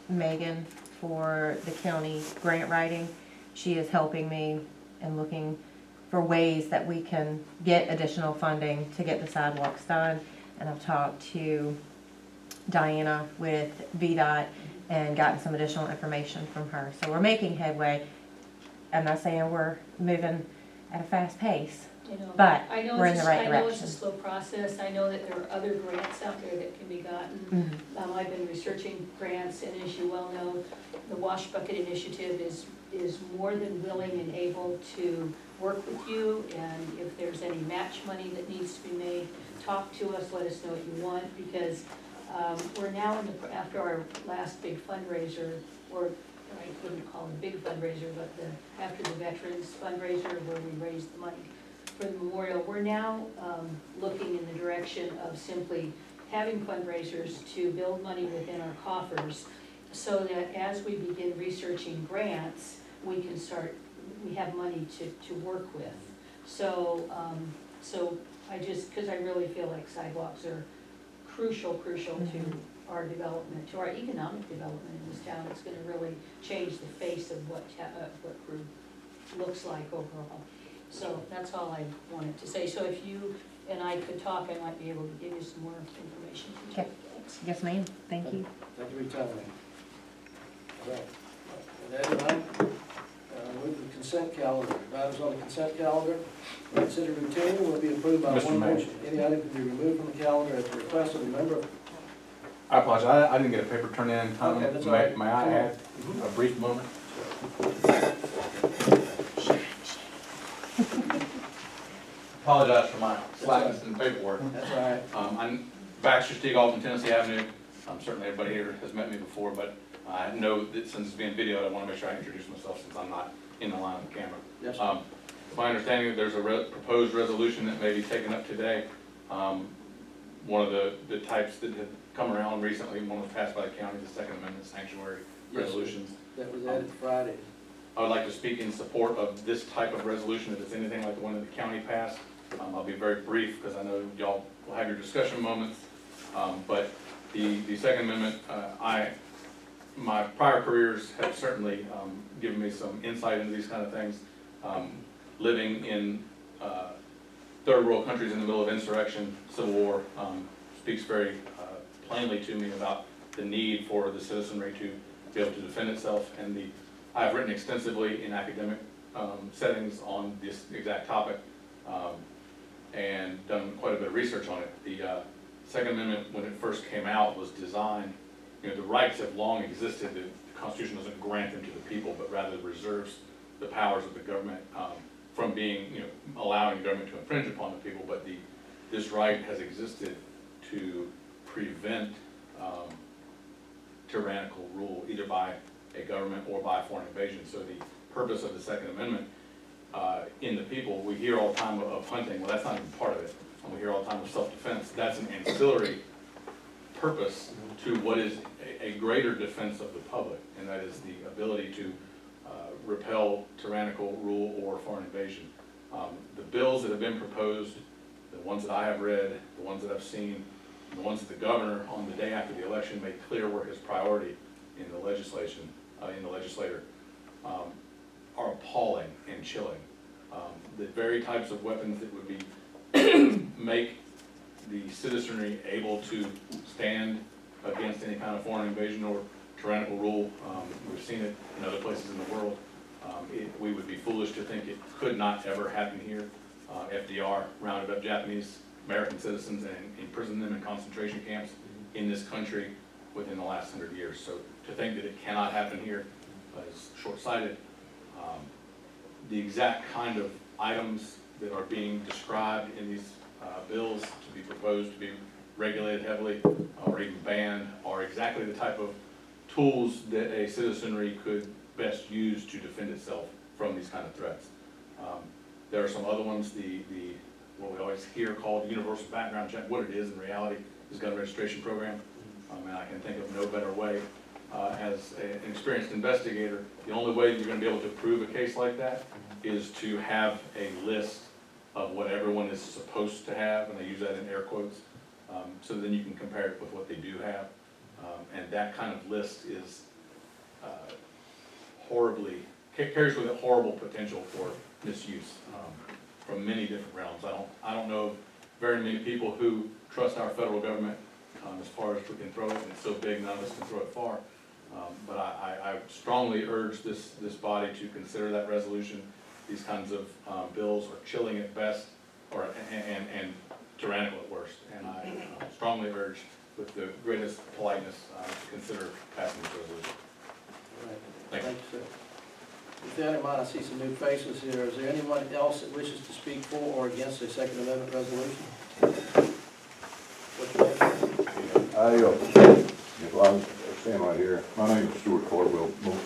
Megan for the county grant writing. She is helping me and looking for ways that we can get additional funding to get the sidewalks done. And I've talked to Diana with VDOT and gotten some additional information from her. So we're making headway. I'm not saying we're moving at a fast pace, You know, but I know we're in it's the a- right I know it's a direction. slow process, I know that there are other grants out there that can be gotten. I've been researching grants, and as you well know, the Wash Bucket Initiative is more than willing and able to work with you, and if there's any match money that needs to be made, talk to us, let us know what you want, because we're now in the, after our last big fundraiser, or I wouldn't call it a big fundraiser, but after the Veterans fundraiser where we raised the money for the memorial, we're now looking in the direction of simply having fundraisers to build money within our coffers, so that as we begin researching grants, we can start, we have money to work with. So, so I just, because I really feel like sidewalks are crucial to our development, to our economic development in this town. It's gonna really change the face of what Crew looks like overall. So that's all I wanted to say. So if you and I could talk, I might be able to give you some more information. Okay. Yes, ma'am, thank you. Thank you for your time, ma'am. All right. With that in mind, move to the consent calendar. Items on the consent calendar considered routine will be approved by Mr. one Mayor. motion. Any item can be removed from the calendar at the request of a member. I apologize, I didn't get a paper turned in in time. Okay, that's all right. May I add a brief moment? Apologize for my slackness in paperwork. That's all right. I'm Baxter Stieg, Alton, Tennessee Avenue. Certainly everybody here has met me before, but I know that since it's being videoed, I want to make sure I introduce myself since I'm not in the line of the camera. Yes, sir. It's my understanding that there's a proposed resolution that may be taken up today. One of the types that have come around recently, one was passed by the county, the Second Amendment sanctuary Yes, sir. resolutions. That was added Friday. I would like to speak in support of this type of resolution, if it's anything like the one that the county passed. I'll be very brief, because I know y'all will have your discussion moments. But the Second Amendment, my prior careers have certainly given me some insight into these kind of things. Living in third world countries in the middle of insurrection, civil war, speaks very plainly to me about the need for the citizenry to be able to defend itself. And I've written extensively in academic settings on this exact topic, and done quite a bit of research on it. The Second Amendment, when it first came out, was designed, the rights have long existed. The Constitution doesn't grant them to the people, but rather reserves the powers of the government from being, allowing the government to infringe upon the people. But this right has existed to prevent tyrannical rule, either by a government or by foreign invasion. So the purpose of the Second Amendment in the people, we hear all the time of hunting. Well, that's not even part of it. And we hear all the time of self-defense. That's an ancillary purpose to what is a greater defense of the public, and that is the ability to repel tyrannical rule or foreign invasion. The bills that have been proposed, the ones that I have read, the ones that I've seen, the ones that the governor on the day after the election made clear were his priority in the legislation, in the legislature, are appalling and chilling. The very types of weapons that would be make the citizenry able to stand against any kind of foreign invasion or tyrannical rule. We've seen it in other places in the world. We would be foolish to think it could not ever happen here. FDR rounded up Japanese American citizens and imprisoned them in concentration camps in this country within the last 100 years. So to think that it cannot happen here is short-sighted. The exact kind of items that are being described in these bills to be proposed to be regulated heavily or even banned are exactly the type of tools that a citizenry could best use to defend itself from these kind of threats. There are some other ones, what we always hear called the universal background check. What it is in reality is a gun registration program, and I can think of no better way. As an experienced investigator, the only way that you're going to be able to prove a case like that is to have a list of what everyone is supposed to have, and I use that in air quotes, so then you can compare it with what they do have. And that kind of list is carries with it horrible potential for misuse. from many different realms. I don't know of very many people who trust our federal government as far as we can throw it, and it's so big, none of us can throw it far. But I strongly urge this body to consider that resolution. These kinds of bills are chilling at best, and tyrannical at worst. And I strongly urge, with the greatest politeness, to consider passing this resolution. All right. Thank you. Thank you, sir. With that in mind, I see some new faces here. Is there anyone else that wishes to speak for or against the Second Amendment resolution? What's your name? If I stand right here, my name is Stuart Cardwell. Most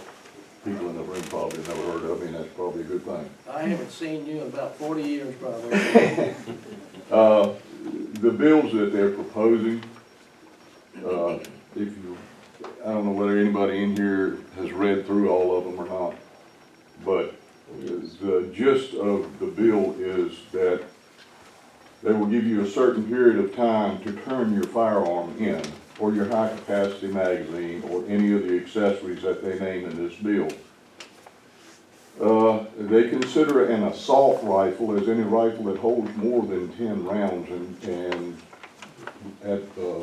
people in the room probably have never heard of me, and that's probably a good thing. I haven't seen you in about 40 years, probably. The bills that they're proposing, I don't know whether anybody in here has read through all of them or not, but the gist of the bill is that they will give you a certain period of time to turn your firearm in, or your high-capacity magazine, or any of the accessories that they name in this bill. They consider an assault rifle as any rifle that holds more than 10 rounds and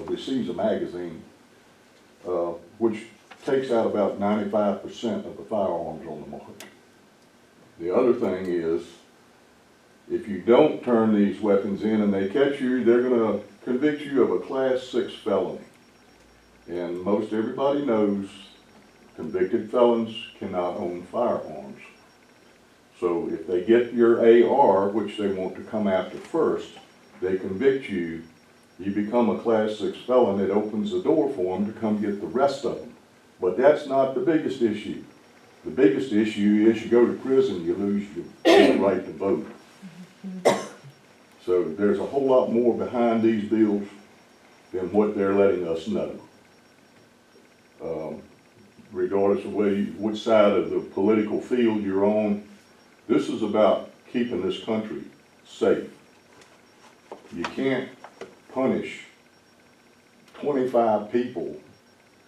receives a magazine, which takes out about 95% of the firearms on the market. The other thing is, if you don't turn these weapons in and they catch you, they're going to convict you of a Class 6 felony. And most everybody knows convicted felons cannot own firearms. So if they get your AR, which they want to come after first, they convict you, you become a Class 6 felon. It opens the door for them to come get the rest of them. But that's not the biggest issue. The biggest issue is you go to prison, you lose your right to vote. So there's a whole lot more behind these bills than what they're letting us know. Regardless of which side of the political field you're on, this is about keeping this country safe. You can't punish 25 people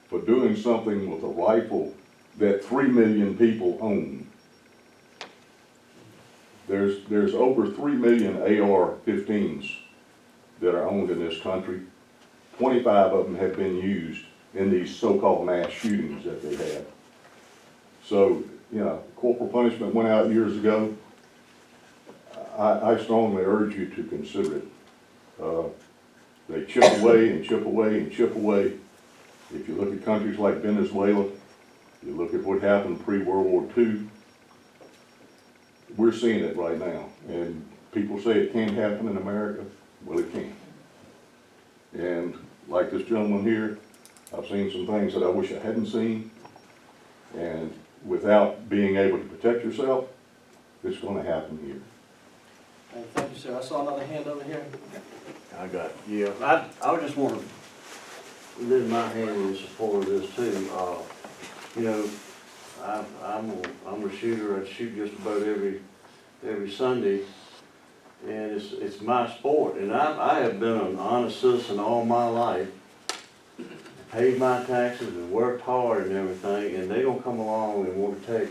for doing something with a rifle that 3 million people own. There's over 3 million AR-15s that are owned in this country. 25 of them have been used in these so-called mass shootings that they had. So, you know, corporal punishment went out years ago. I strongly urge you to consider it. They chip away and chip away and chip away. If you look at countries like Venezuela, you look at what happened pre-World War II, we're seeing it right now. And people say it can't happen in America. Well, it can. And like this gentleman here, I've seen some things that I wish I hadn't seen. And without being able to protect yourself, it's going to happen here. Thank you, sir. I saw another hand over here. I got it. Yeah, I just want to lend my hand in support of this too. You know, I'm a shooter. I shoot just about every Sunday, and it's my sport. And I have been an honest citizen all my life, paid my taxes and worked hard and everything, and they don't come along and want to take.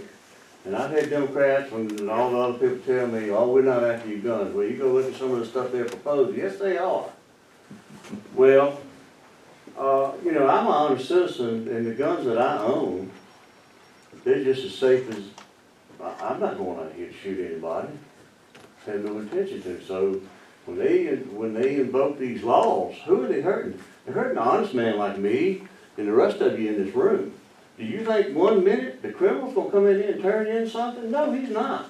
And I've had Democrats and all the other people tell me, oh, we're not after your guns. Well, you go look at some of the stuff they're proposing. Yes, they are. Well, you know, I'm an honest citizen, and the guns that I own, they're just as safe as, I'm not going out here to shoot anybody. Have no intention to. So when they invoke these laws, who are they hurting? They're hurting an honest man like me and the rest of you in this room. Do you think 1 minute the criminal's gonna come in here and turn in something? No, he's not.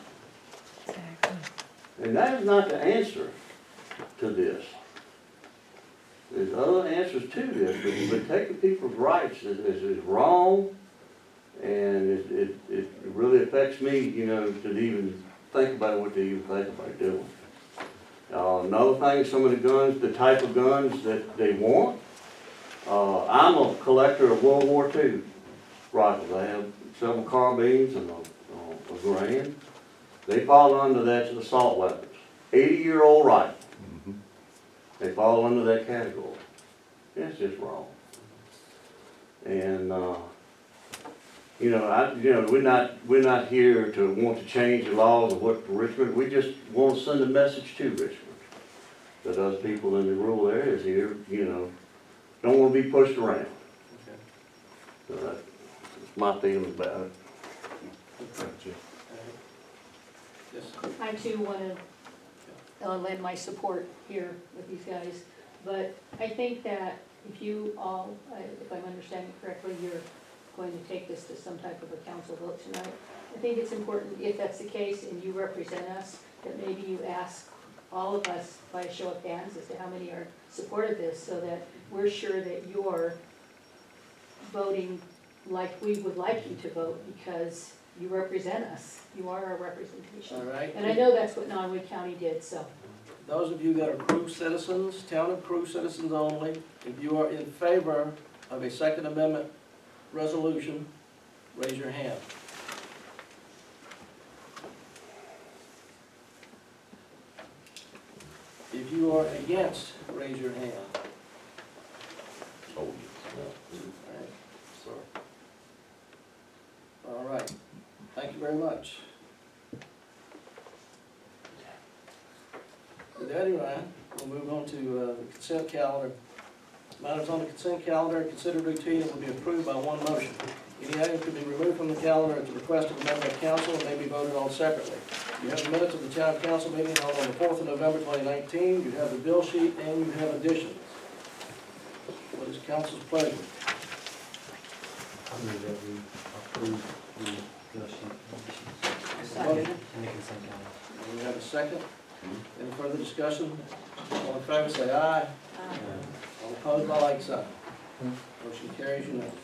And that is not the answer to this. There's other answers to this, but taking people's rights is wrong, and it really affects me, you know, to even think about what they even think about doing. Another thing, some of the guns, the type of guns that they want. I'm a collector of World War II rifles. I have several carbines and a Garand. They fall under that assault weapons. 80-year-old rifle. They fall under that category. It's just wrong. And we're not here to want to change the laws of what Richmond, we just want to send a message to Richmond. That those people in the rural areas here, don't want to be pushed around. So that's my feeling about it. Yes. I too want to lend my support here with these guys, but I think that if you all, if I'm understanding correctly, you're going to take this to some type of a council vote tonight. I think it's important, if that's the case and you represent us, that maybe you ask all of us by a show of hands as to how many are support of this, so that we're sure that you're voting like we would like you to vote, because you represent us. You are our representation. All right. And I know that's what Nottaway County did, so. Those of you that are Crew citizens, town of Crew citizens only, if you are in favor of a Second Amendment resolution, raise your hand. If you are against, raise your hand. Oh, All right, thank you very much. With that in mind, we'll move on to the consent calendar. Matters on the consent calendar considered routine and will be approved by one motion. Any item could be removed from the calendar at the request of a member of council and may be voted on separately. You have the minutes of the town council meeting held on the 4th of November 2019. You have the bill sheet and you have additions. What is council's pleasure? I move that we approve the bill sheet Motion? and the consent calendar. Do we have a second? Any further discussion? All in favor, say aye. All opposed, by like sign. Motion carries unanimous.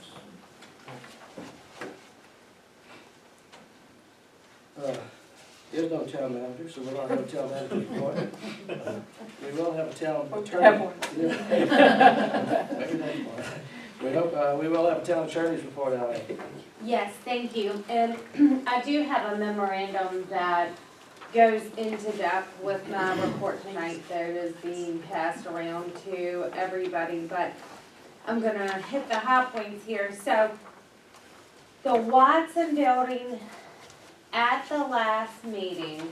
There's no town manager, so we don't have a town manager report. We will have a town attorney. Have one. Maybe next one. We hope, we will have a town attorney's report out there. Yes, thank you. And I do have a memorandum that goes into depth with my report tonight that is being passed around to everybody, but I'm gonna hit the high points here. So the Watson Building, at the last meeting,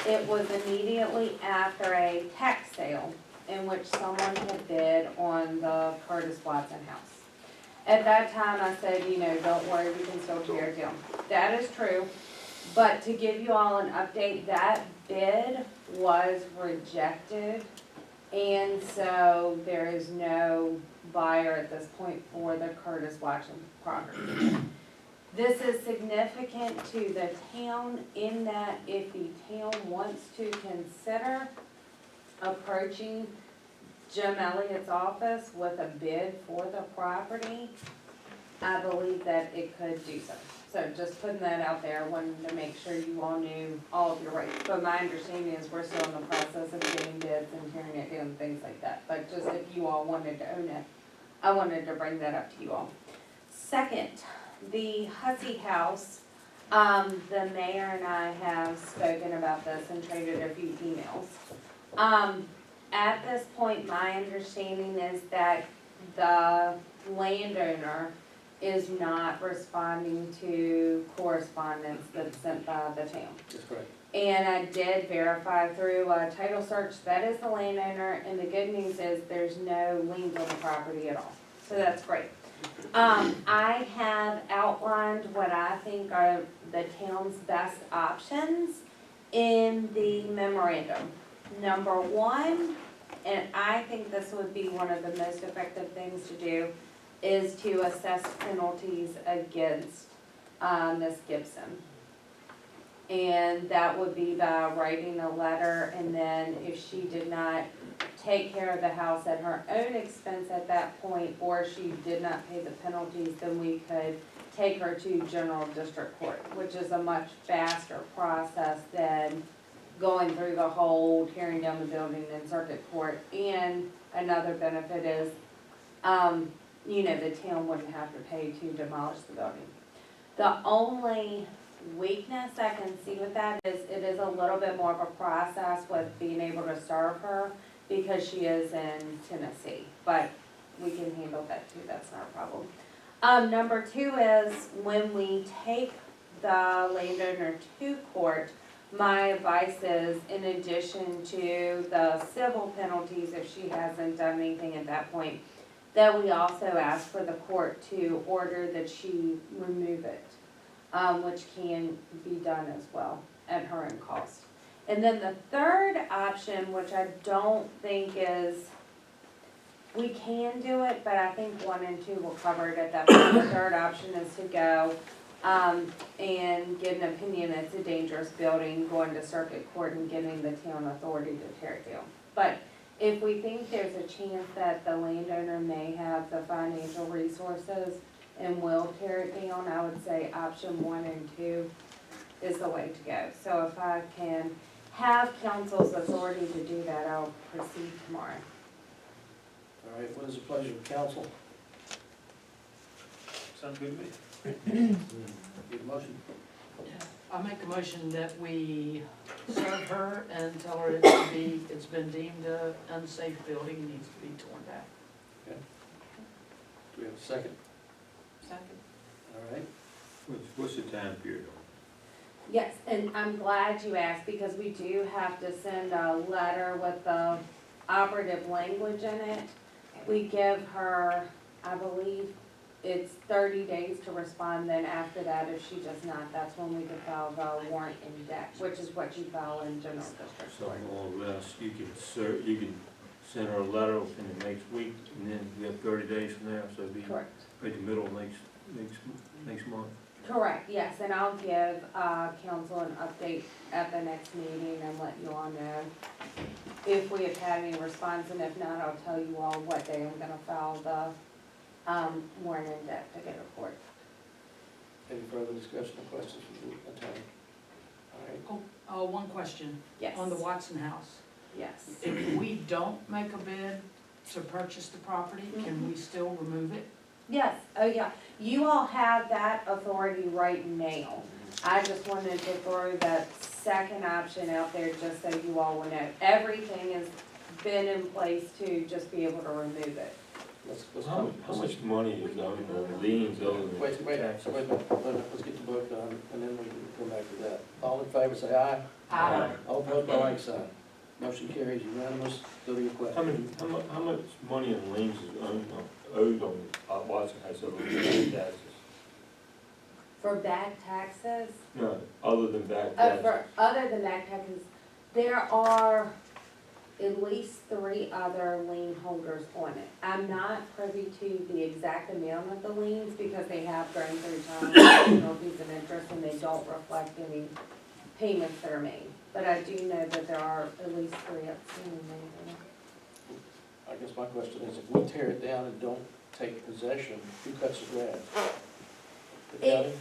it was immediately after a tax sale in which someone had bid on the Curtis Watson house. At that time, I said, don't worry, we can still tear it down. That is true, but to give you all an update, that bid was rejected, and so there is no buyer at this point for the Curtis Watson property. This is significant to the town in that if the town wants to consider approaching Jim Elliott's office with a bid for the property, I believe that it could do so. So just putting that out there, wanted to make sure you all knew all of your rights. But my understanding is we're still in the process of getting bids and tearing it down, things like that. But just if you all wanted to own it, I wanted to bring that up to you all. Second, the Hussey House, the mayor and I have spoken about this and traded a few emails. At this point, my understanding is that the landowner is not responding to correspondence that's sent by the town. That's correct. And I did verify through a title search, that is the landowner, and the good news is there's no liens on the property at all. So that's great. I have outlined what I think are the town's best options in the memorandum. Number one, and I think this would be one of the most effective things to do, is to assess penalties against Ms. Gibson. And that would be by writing a letter, and then if she did not take care of the house at her own expense at that point, or she did not pay the penalties, then we could take her to general district court, which is a much faster process than going through the whole tearing down the building in circuit court. And another benefit is, the town wouldn't have to pay to demolish the building. The only weakness I can see with that is it is a little bit more of a process with being able to serve her because she is in Tennessee, but we can handle that too, that's not a problem. Number two is when we take the landowner to court, my advice is, in addition to the civil penalties, if she hasn't done anything at that point, that we also ask for the court to order that she remove it, which can be done as well at her own cost. And then the third option, which I don't think is, we can do it, but I think 1 and 2 will cover it at that point. The third option is to go and get an opinion it's a dangerous building, going to circuit court and getting the town authority to tear it down. But if we think there's a chance that the landowner may have the financial resources and will tear it down, I would say option 1 and 2 is the way to go. So if I can have council's authority to do that, I'll proceed tomorrow. All right, what is the pleasure of council? Sounds good to me. Need a motion? I make a motion that we serve her and tell her it's been deemed an unsafe building and needs to be torn down. Do we have a second? Second. All right. What's the time period? Yes, and I'm glad you asked, because we do have to send a letter with the operative language in it. We give her, I believe, it's 30 days to respond, then after that, if she does not, that's when we can file the warrant in debt, which is what you file in general district So court. more or less, you can send her a letter within the next week, and then we have 30 days from there, so it'll be Correct. right the middle of next month. Correct, yes, and I'll give council an update at the next meeting and let you all know if we have had any response, and if not, I'll tell you all what day I'm gonna file the warrant in debt to get a report. Any further discussion or questions from the attorney? All right. Oh, one question. Yes. On the Watson house. Yes. If we don't make a bid to purchase the property, can we still remove it? Yes, oh yeah, you all have that authority right now. I just wanted to throw that second option out there just so you all will know. Everything has been in place to just be able to remove it. Let's How much money is on the liens over the Wait a minute, let's get the vote done, and then we can come back to that. All in favor, say aye. Aye. All opposed, by like sign. Motion carries unanimous. Go to your question. How much money in liens is owed on Watson House over the taxes? For back taxes, No, other than back taxes. other than back taxes, there are at least 3 other lien holders on it. I'm not privy to the exact amount of the liens because they have grown through time, penalties and interest, and they don't reflect any payments that are made. But I do know that there are at least 3 outstanding liens. I guess my question is, if we tear it down and don't take possession, who cuts the grass? The county?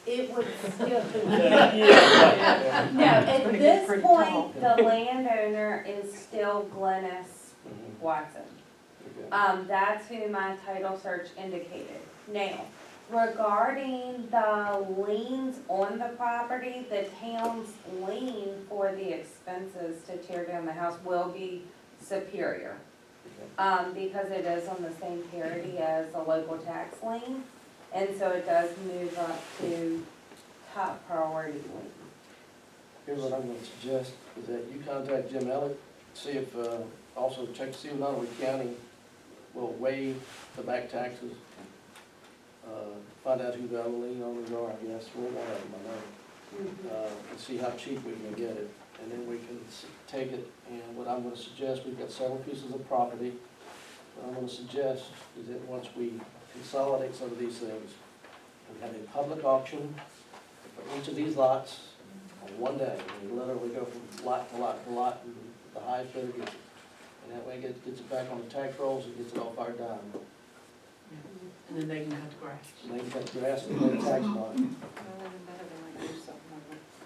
It would still, Yeah. no, at gonna get this pretty point, the landowner is still Glennis Mhm. Watson. Okay. That's who my title search indicated. Now, regarding the liens on the property, the town's lien for the expenses to tear down the house will be superior. Because it is on the same parity as a local tax lien, and so it does move up to top priority lien. Here's what I'm gonna suggest, is that you contact Jim Elliott, see if, also check to see if Nottaway County will waive the back taxes. Find out who the other lien owners are, I guess, we'll want them, I know. And see how cheap we can get it, and then we can take it, and what I'm gonna suggest, we've got several pieces of property. What I'm gonna suggest is that once we consolidate some of these things, we have a public auction for each of these lots on one day. We literally go from lot to lot to lot, and the highest bidder gets it. And that way it gets it back on the tax rolls and gets it off our dime. And then they can cut the grass. And they can cut the grass and pay the tax on it.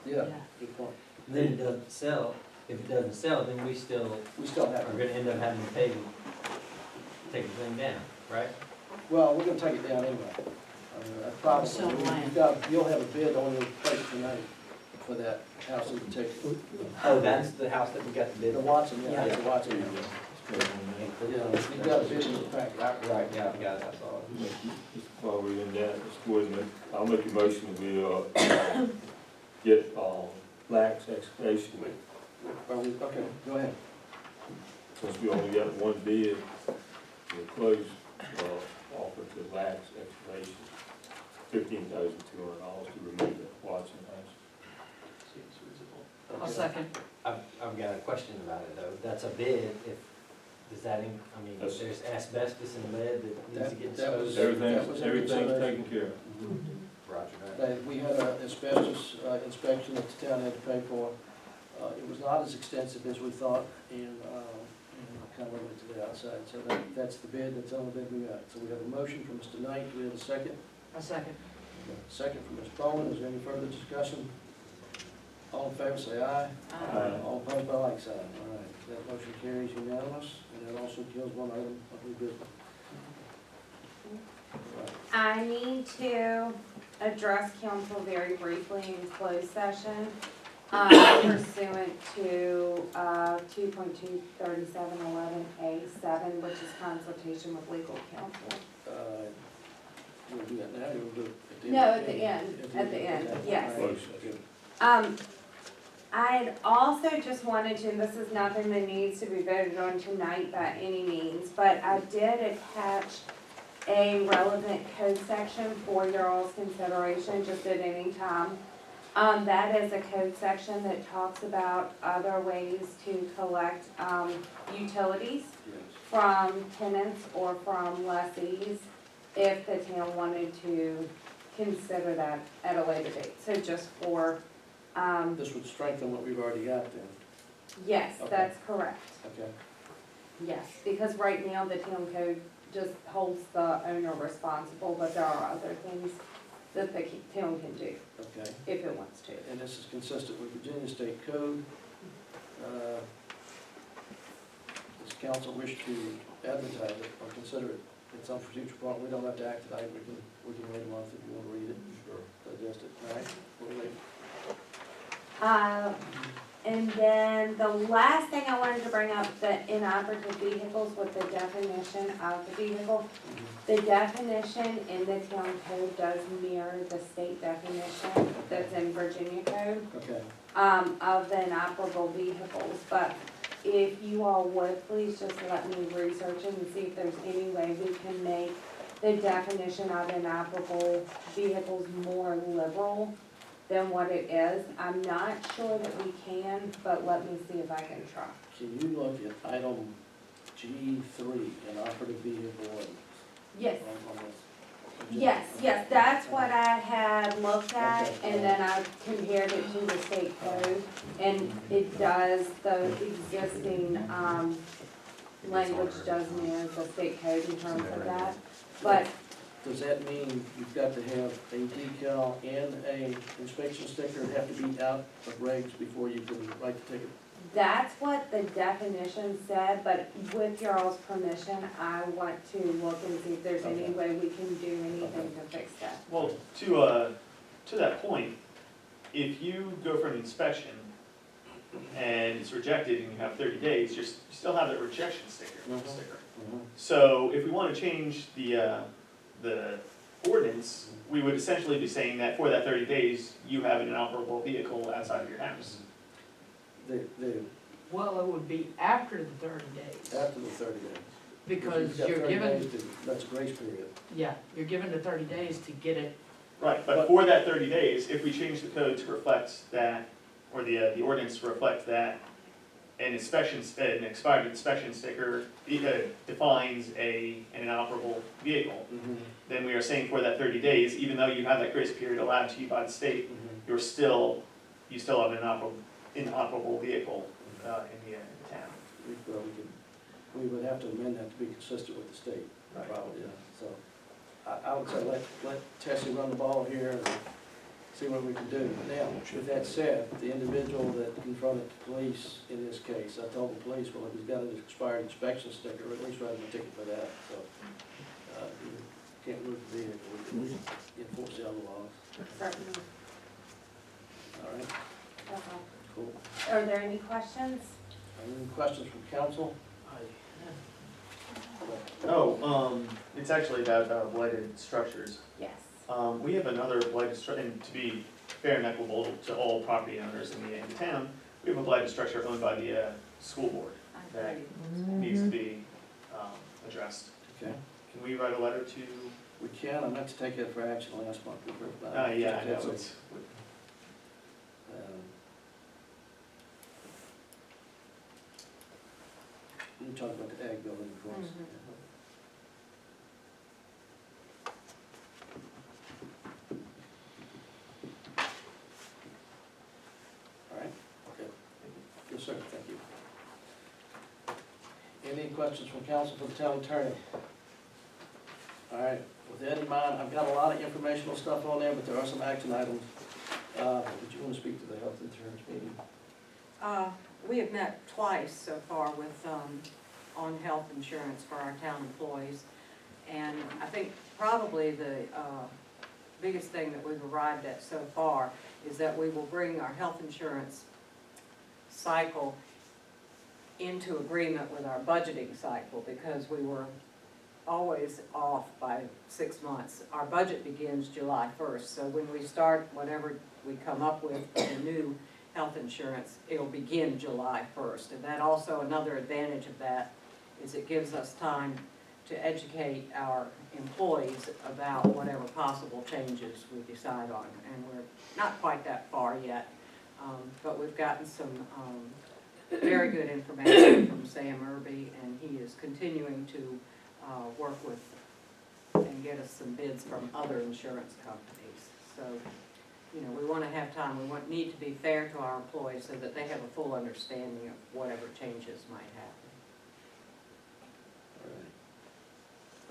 Yeah, good point. Then it doesn't sell, if it doesn't sell, then we still We still are have, gonna end up having to take the thing down, right? well, we're gonna take it down anyway. Probably, Sell land. you'll have a bid on your plate tonight for that house in particular. Oh, that's the house that we got the bid The on. Watson, yeah, the Watson. Yeah, He's got a bid in the packet. Right, yeah, I've got it, I saw it. While we're in that, Mr. Woodman, I'll make a motion that we, get, lax excavation, Okay, go ahead. since we only got one bid, we'll close, offer to lax excavation, $15,200 to remove the Watson House. See if it's reasonable. I'll second. I've got a question about it though. That's a bid, does that, I mean, That's- there's asbestos and lead that needs to get That was- disposed of? that was in Everything's consideration. taken care of. Roger that. We had an asbestos inspection that the town had to pay for. It was not as extensive as we thought, and kind of limited to the outside. So that's the bid, that's the only bid we got. So we have a motion from Mr. Knight, do we have a second? A second. Second from Ms. Bowman, is there any further discussion? All in favor, say aye. Aye. All opposed by like sign. All right, that motion carries unanimous, and that also kills one item of new business. Right. I need to address council very briefly in closed session, pursuant to, 2.23711A7, which is consultation with legal counsel. We'll do that now, or we'll do it at the end? No, at the end, Okay. yes. All right. I'd also just wanted to, and this is nothing that needs to be voted on tonight by any means, but I did attach a relevant code section for your all's consideration, just at any time. That is a code section that talks about other ways to collect, utilities Yes. from tenants or from lessees, if the town wanted to consider that at a later date. So just for, This would strengthen what we've already got then, yes, Okay. that's correct. okay? Yes, because right now the town code just holds the owner responsible, but there are other things that the town can do Okay, if it wants to. and this is consistent with Virginia State Code. Does council wish to advertise it or consider it at some future point? We don't have to act tonight, we can wait a month if you want to read it. Sure. Digest it, all right? We'll wait. And then the last thing I wanted to bring up, the inoperative vehicles with the definition of the vehicle. The definition in the town code does mirror the state definition that's in Virginia code, Okay, of the inoperable vehicles. But if you all would, please just let me research it and see if there's any way we can make the definition of inoperable vehicles more liberal than what it is. I'm not sure that we can, but let me see if I can try. can you look at item G3, inoperative vehicle, and Yes, on this? yes, that's what I had looked at, Okay. and then I compared it to the state code, and it does, the existing, language does mirror the state code in terms of that. But Does that mean you've got to have a decal and a inspection sticker have to be out of regs before you can write the ticket? that's what the definition said, but with your all's permission, I want to look and see if there's any Okay. way we can do anything to fix that. Well, to that point, if you go for an inspection and it's rejected and you have 30 days, you still have that rejection sticker. So if we want to change the ordinance, we would essentially be saying that for that 30 days, you have an inoperable vehicle outside of your house. Well, it would be after the 30 days, After the 30 days. because You've got you're 30 given, days that's a grace period. yeah, you're given the 30 days to get it. Right, but for that 30 days, if we change the code to reflect that, or the ordinance to reflect that, an expired inspection sticker defines an inoperable vehicle, then we are saying for that 30 days, even though you have that grace period allowed to you by the state, you still have an inoperable vehicle in the town. We would have to amend that to be consistent with the state, Right. probably, yeah. So I would say let Tessie run the ball here and see what we can do. Now, with that said, the individual that confronted the police in this case, I told the police, well, if he's got an expired inspection sticker, at least write him a ticket for that, so. You can't move the vehicle, we can enforce the other laws, Certainly, all right? that's all. Cool. Are there any questions? Any questions from council? It's actually about blighted structures. Yes. We have another blighted structure, and to be fair and equitable to all property owners in the town, we have a blighted structure owned by the school board that needs to be addressed. Okay, Can we write a letter to? we can, I meant to take it for action last month. We heard about it. Yeah, I know, it's, You talked about the ag building, of course. All right, okay. Yes, sir, thank you. Any questions from council for the town attorney? All right, with that in mind, I've got a lot of informational stuff on there, but there are some action items. Did you want to speak to the health insurance meeting? We have met twice so far with, on health insurance for our town employees. And I think probably the biggest thing that we've arrived at so far is that we will bring our health insurance cycle into agreement with our budgeting cycle, because we were always off by 6 months. Our budget begins July 1st, so when we start, whatever we come up with for the new health insurance, it'll begin July 1st. And that also, another advantage of that is it gives us time to educate our employees about whatever possible changes we decide on. And we're not quite that far yet, but we've gotten some very good information from Sam Irby, and he is continuing to work with and get us some bids from other insurance companies. So, you know, we want to have time, we need to be fair to our employees so that they have a full understanding of whatever changes might happen. All right.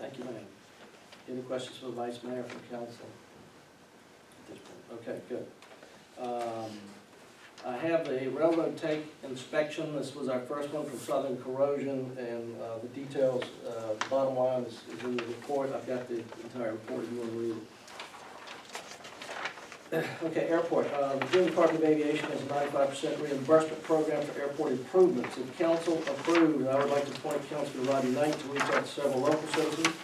Thank you, ma'am. Any questions for the vice mayor from council at this point? Okay, good. I have the railroad tank inspection. This was our first one from Southern Corrosion, and the details, the bottom line is in the report. I've got the entire report if you want to read it. Okay, airport. The Virginia Department of Aviation has a 95% reimbursement program for airport improvements. If council approved, I would like to appoint Councilor Rodney Knight to reach out to several local citizens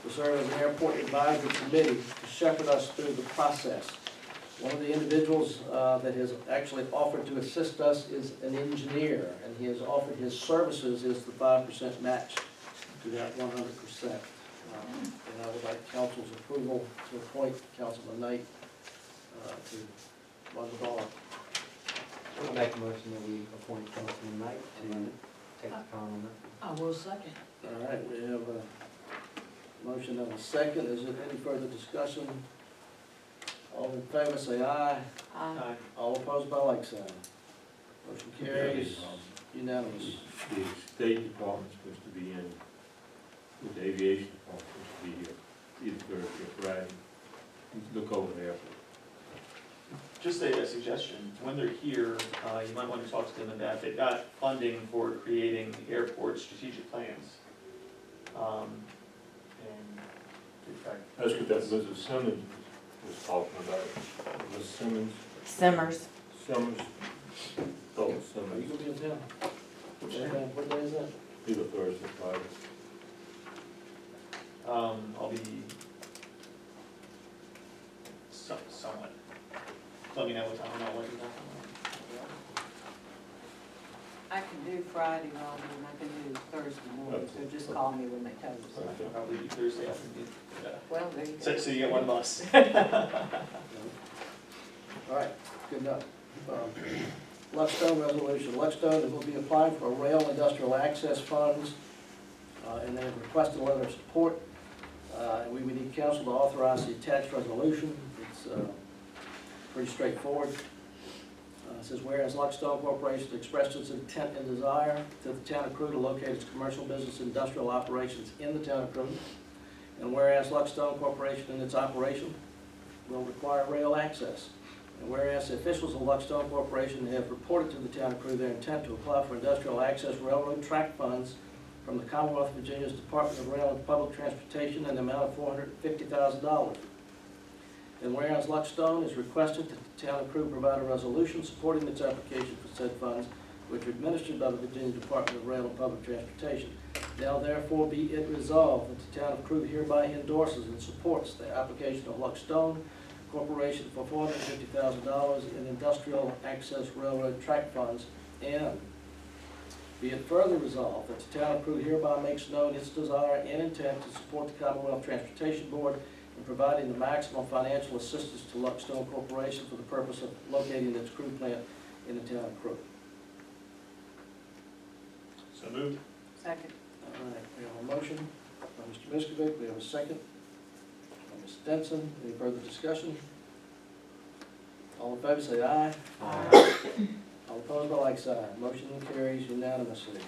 to serve as an airport advisory committee to shepherd us through the process. One of the individuals that has actually offered to assist us is an engineer, and he has offered his services as the 5% match to that 100%. And I would like council's approval to appoint Councilman Knight to run the ball. I'll make a motion that we appoint Councilman Knight to take the power on that. I will second. All right, we have a motion and a second. Is there any further discussion? All in favor, say aye. Aye. All opposed by like sign. Motion carries unanimous. The State Department's supposed to be in, with the Aviation Department supposed to be here, either Thursday or Friday. Look over there. Just a suggestion, when they're here, you might want to talk to them about, they've got funding for creating airport strategic plans. And in fact. That's what that Mrs. Simmons was talking about. Mrs. Simmons, Simmers. Simmons, oh, Are you Simmons, gonna be in town? What day is that? either Thursday or Friday. I'll be somewhat. Let me know what time, I'll let you know. I can do Friday morning, and I can do Thursday morning, so just call me when they tell you Okay. something. Probably be Thursday afternoon. Well, there you So, go. so you get one bus. All right, good enough. Luckstone resolution. Luckstone will be applying for a rail industrial access funds, and they have requested a letter of support. And we would need council to authorize the attached resolution. It's pretty straightforward. It says, whereas Luckstone Corporation expressed its intent and desire to the town of Crew to locate its commercial business and industrial operations in the town of Crew, and whereas Luckstone Corporation in its operation will require rail access, and whereas the officials of Luckstone Corporation have reported to the town of Crew their intent to apply for industrial access railroad track funds from the Commonwealth of Virginia's Department of Rail and Public Transportation in the amount of $450,000. And whereas Luckstone is requested that the town of Crew provide a resolution supporting its application for said funds, which are administered by the Virginia Department of Rail and Public Transportation. Now therefore be it resolved that the town of Crewe hereby endorses and supports the application of Luck Stone Corporation for $450,000 in industrial access railroad track funds, and be it further resolved that the town of Crewe hereby makes known its desire and intent to support the Commonwealth Transportation Board in providing the maximum financial assistance to Luck Stone Corporation for the purpose of locating its Crewe plant in the town of Crewe. So moved. Second. All right, we have a motion by Mr. Miskovic, we have a second by Ms. Denson. Any further discussion? All in favor say aye. Aye. All opposed by like sign. Motion carries unanimously.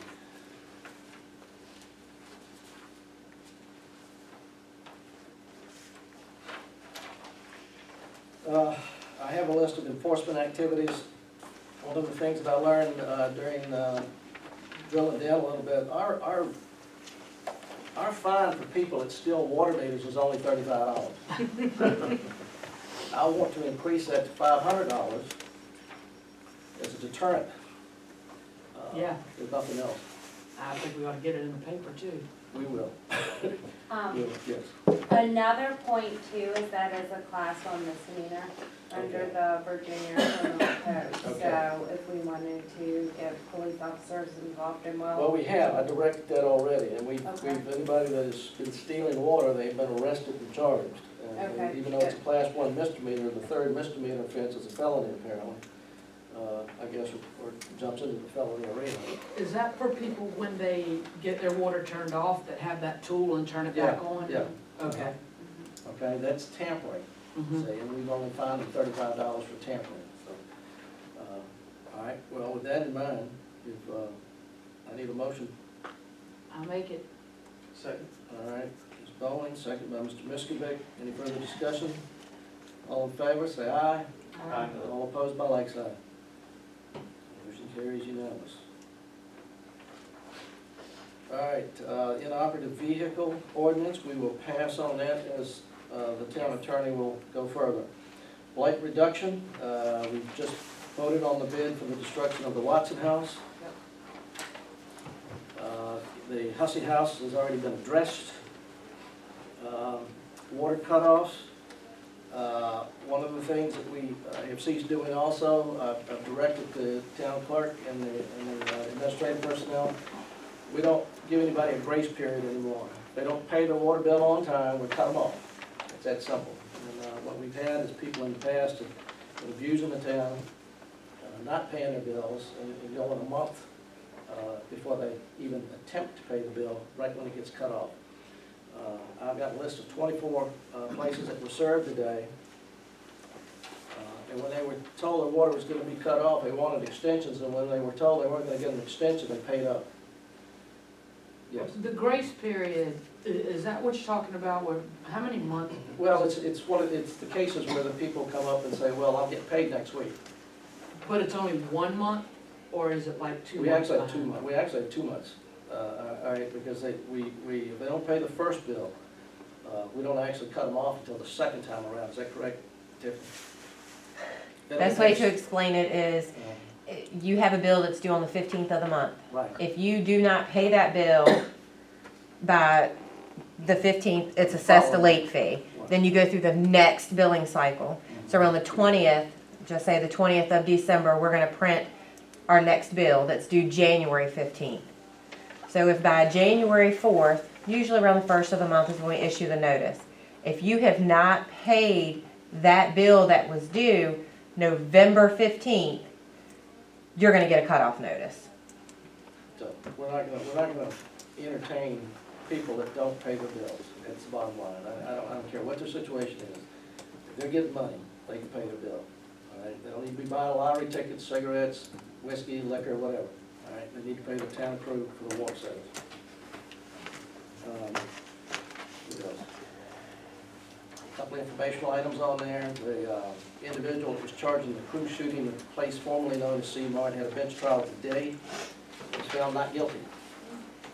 I have a list of enforcement activities. One of the things that I learned during drilling down a little bit, our fine for people that steal water meters is only $35. I want to increase that to $500 as a deterrent. Yeah. If nothing else. I think we ought to get it in the paper too. We will. Yes. Another point too is that is a class 1 misdemeanor under the Virginia Criminal Code. Okay. So if we wanted to get police officers involved in Well, we have, I directed that already, and Okay. anybody that has been stealing water, they've been arrested and charged. And Okay, even though it's a class 1 misdemeanor, the third misdemeanor offense is a felony apparently. I guess, or jumps into the felony arena. Is that for people when they get their water turned off that have that tool and turn it back on? Yeah. Okay. Okay, that's tampering, Mhm. see, and we've only fined them $35 for tampering, so. All right, well, with that in mind, if, I need a motion. I'll make it. Second. All right, Ms. Bowen, second by Mr. Miskovic. Any further discussion? All in favor, say aye. Aye. All opposed by like sign. Motion carries unanimous. All right, inoperative vehicle ordinance, we will pass on that as the town attorney will go further. Blight reduction, we've just voted on the bid for the destruction of the Watson House. The Hussey House has already been addressed. Water cutoffs, one of the things that we have ceased doing also, I've directed the town clerk and the administrative personnel, we don't give anybody a grace period anymore. If they don't pay their water bill on time, we cut them off. It's that simple. And what we've had is people in the past that are abusing the town, not paying their bills, and going a month before they even attempt to pay the bill, right when it gets cut off. I've got a list of 24 places that were served today. And when they were told their water was going to be cut off, they wanted extensions, and when they were told they weren't going to get an extension, they paid up. Yes. The grace period, is that what you're talking about, where, how many months? Well, it's the cases where the people come up and say, well, I'll get paid next week. But it's only 1 month, or is it like 2 months? We actually have behind? 2 months. We actually have 2 months. All right, because if they don't pay the first bill, we don't actually cut them off until the second time around. Is that correct, Tiffany? Best way to explain it is, you have a bill that's due on the 15th of the month. Right. If you do not pay that bill by the 15th, it's assessed a late fee. Then you go through the next billing cycle. So around the 20th, just say the 20th of December, we're gonna print our next bill that's due January 15th. So if by January 4th, usually around the 1st of the month is when we issue the notice. If you have not paid that bill that was due November 15th, you're gonna get a cutoff notice. So we're not gonna entertain people that don't pay their bills. That's the bottom line. I don't care what their situation is. If they're getting money, they can pay their bill. All right, they don't need to be buying lottery tickets, cigarettes, whiskey, liquor, whatever. All right, they need to pay the town crew for the water service. What else? A couple of informational items on there. The individual that was charged in the Crewe shooting at the place formerly known as C Mart had a bench trial today. Was found not guilty.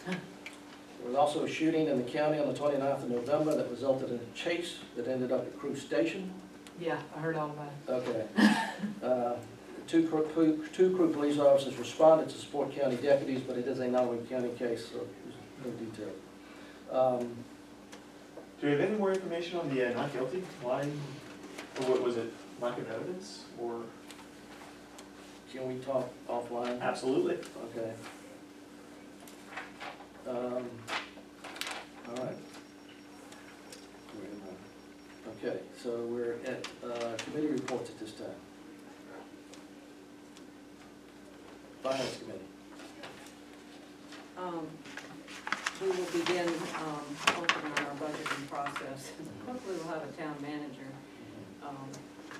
There was also a shooting in the county on the 29th of November that resulted in a chase that ended up at Crewe Station. Yeah, I heard all about it. Okay. Two Crewe police officers responded to support county deputies, but it is a Nottaway County case, so no detail. Do we have any more information on the not guilty? Why, or what was it, lack of evidence, or? Can we talk offline? Absolutely. Okay. All right. Wait a minute. Okay, so we're at committee reports at this time. Finance Committee. We will begin, working on our budgeting process. Hopefully we'll have a town manager,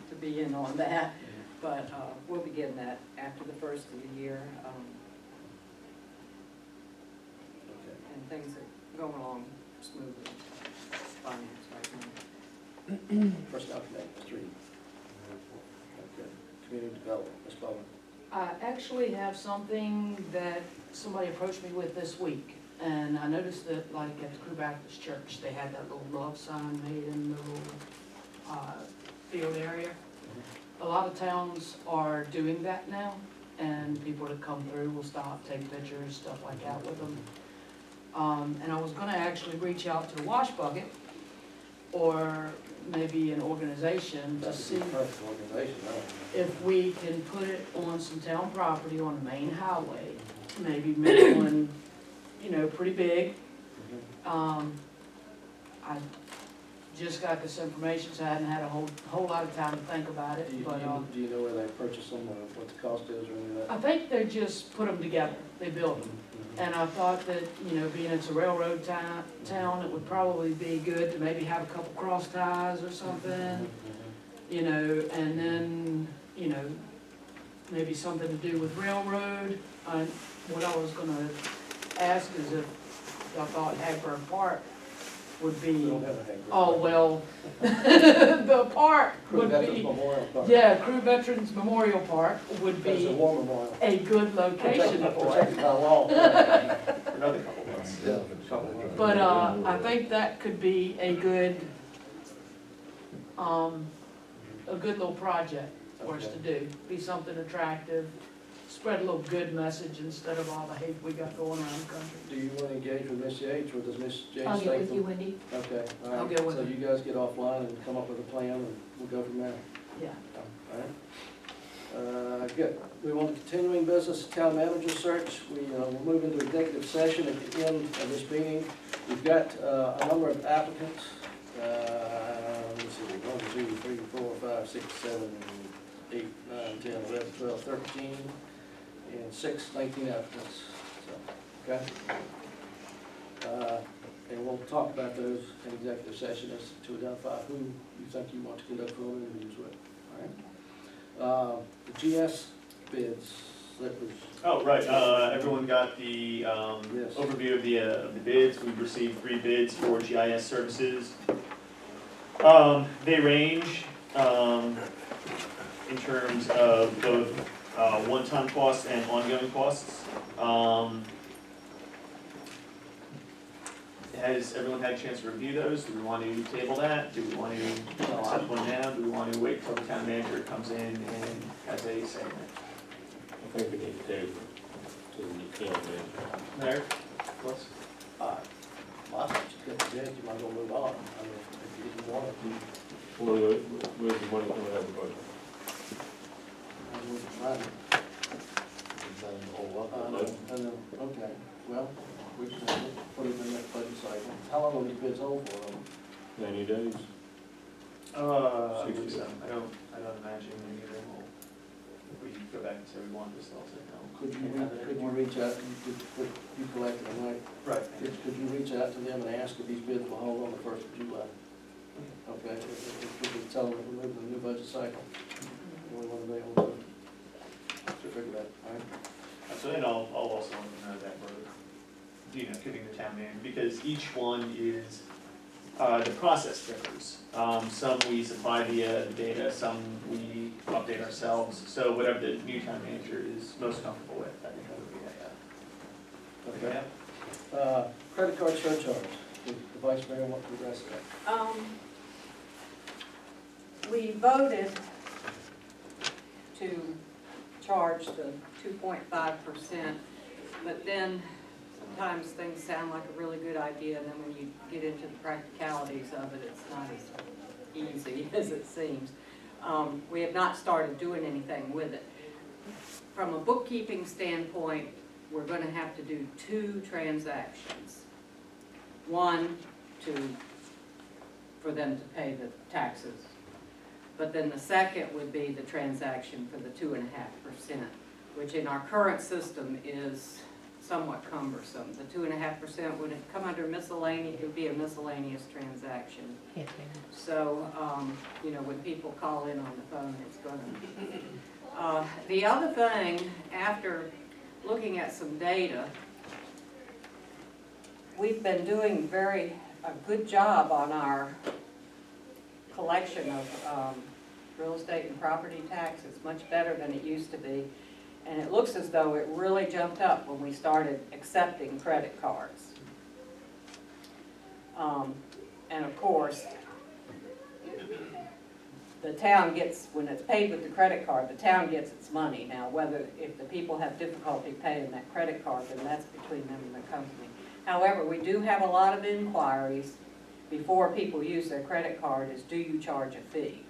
to be in on that, but, we'll begin that after the first of the year. Okay. And things are going along smoothly, finance right now. Personnel Committee, Mr. Reed. Okay. Community Development, Ms. Bowman. I actually have something that somebody approached me with this week, and I noticed that, like, at the Crew Baptist Church, they had that little love sign made in the little, field area. A lot of towns are doing that now, and people that come through will stop, take pictures, stuff like that with them. And I was gonna actually reach out to Wash Bucket, or maybe an organization to That's see a perfect organization, huh? if we can put it on some town property on the main highway, maybe make one, you know, pretty big. I just got this information, so I hadn't had a whole lot of time to think about it, Do you but, do you know where they purchased them, or what the cost is, or any of that? I think they just put them together, they built them. And I thought that, you know, being it's a railroad town, it would probably be good to maybe have a couple cross ties or something, you know, and then, you know, maybe something to do with railroad. What I was gonna ask is if I thought Hagberg Park would We be, don't have a Hagberg. oh, well, the park Crew would Veterans be, Memorial Park. yeah, Crew Veterans Memorial Park would That's a be war memorial. a good location for it. Protected by law. Another couple months. Yeah, a couple of them. But, I think that could be a good little project for us to do. Be something attractive, spread a little good message instead of all the hate we got going around the country. Do you want to engage with Miss Yates, or does Miss Yates I'll think? get with you, Wendy. Okay, all right. I'll get with So her. you guys get offline and come up with a plan, and we'll go from there. Yeah. All right. Good. We want continuing business, town manager search. We'll move into executive session at the end of this meeting. We've got a number of applicants. Let's see, 1, 2, 3, 4, 5, 6, 7, 8, 9, 10, 11, 12, 13, and 19 applicants. So, okay? And we'll talk about those in executive session as to identify who you think you want to conduct phone interviews with. All right? The GS bids, that was, Oh, right, everyone got the, Yes. overview of the bids. We've received 3 bids for GIS services. They range, in terms of both, one-time costs and ongoing costs. Has everyone had a chance to review those? Do we want to table that? Do we want to accept one now? Do we want to wait till the town manager comes in and has a say in it? I think we need to table to the town manager. Mayor, what's? last time you get the bids, you might as well move on. I mean, if you didn't want it, Where's the money coming out of the budget? I wouldn't mind it. I know, okay, well, we can put it in that budget cycle. How long will these bids hold for? 90 days. I believe so. I don't imagine any of them will, if we go back and say we want this, they'll say no. Could you reach out, you collected them, right? Right. Could you reach out to them and ask if these bids will hold on the 1st of July? Okay, if we could tell them that we're moving to the new budget cycle, and we want to be able to figure that, all right? So then I'll also want to know that we're, giving the town manager, because each one is, the process differs. Some we supply the data, some we update ourselves, so whatever the new town manager is most comfortable with, I think that would be that. Okay. Credit card surcharge, the vice mayor want to address that. We voted to charge the 2.5%, but then Oftentimes, things sound like a really good idea, and then when you get into the practicalities of it, it's not as easy as it seems. We have not started doing anything with it. From a bookkeeping standpoint, we're gonna have to do 2 transactions. One, for them to pay the taxes. But then the second would be the transaction for the 2.5%, which in our current system is somewhat cumbersome. The 2.5% would come under miscellaneous, it would be a miscellaneous transaction. Yes, ma'am. So, you know, when people call in on the phone, it's gonna. The other thing, after looking at some data, we've been doing a good job on our collection of real estate and property tax. It's much better than it used to be. And it looks as though it really jumped up when we started accepting credit cards. And of course, the town gets, when it's paid with the credit card, the town gets its money. Now, if the people have difficulty paying that credit card, then that's between them and the company. However, we do have a lot of inquiries before people use their credit card is, do you charge a fee?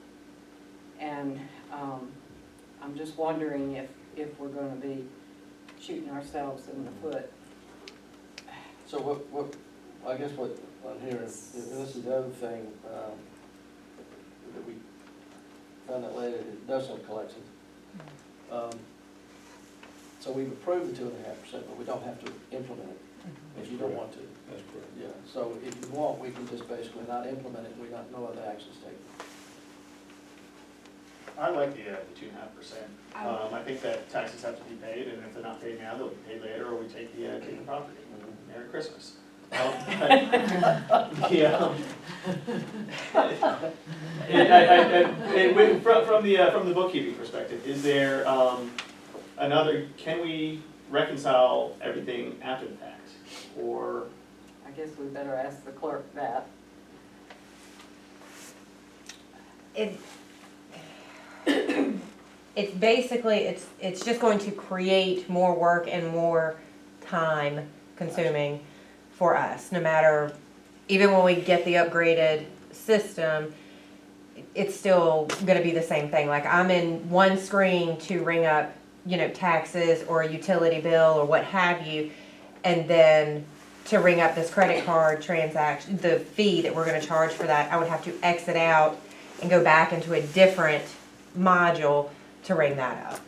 And I'm just wondering if we're gonna be shooting ourselves in the foot. So what, I guess what I'm hearing, and this is the other thing, that we found out later, it does have collections. So we've approved the 2.5%, but we don't have to implement it, if you don't want to. That's correct. Yeah, so if you want, we can just basically not implement it, we got no other actions taken. I like the 2.5%. I think that taxes have to be paid, and if they're not paid now, they'll be paid later, or we take the property. Merry Christmas. From the bookkeeping perspective, is there can we reconcile everything after the tax, or? I guess we better ask the clerk that. It's basically, it's just going to create more work and more time consuming for us, no matter, even when we get the upgraded system, it's still gonna be the same thing. Like, I'm in one screen to ring up, you know, taxes or a utility bill or what have you, and then to ring up this credit card transaction, the fee that we're gonna charge for that, I would have to exit out and go back into a different module to ring that up.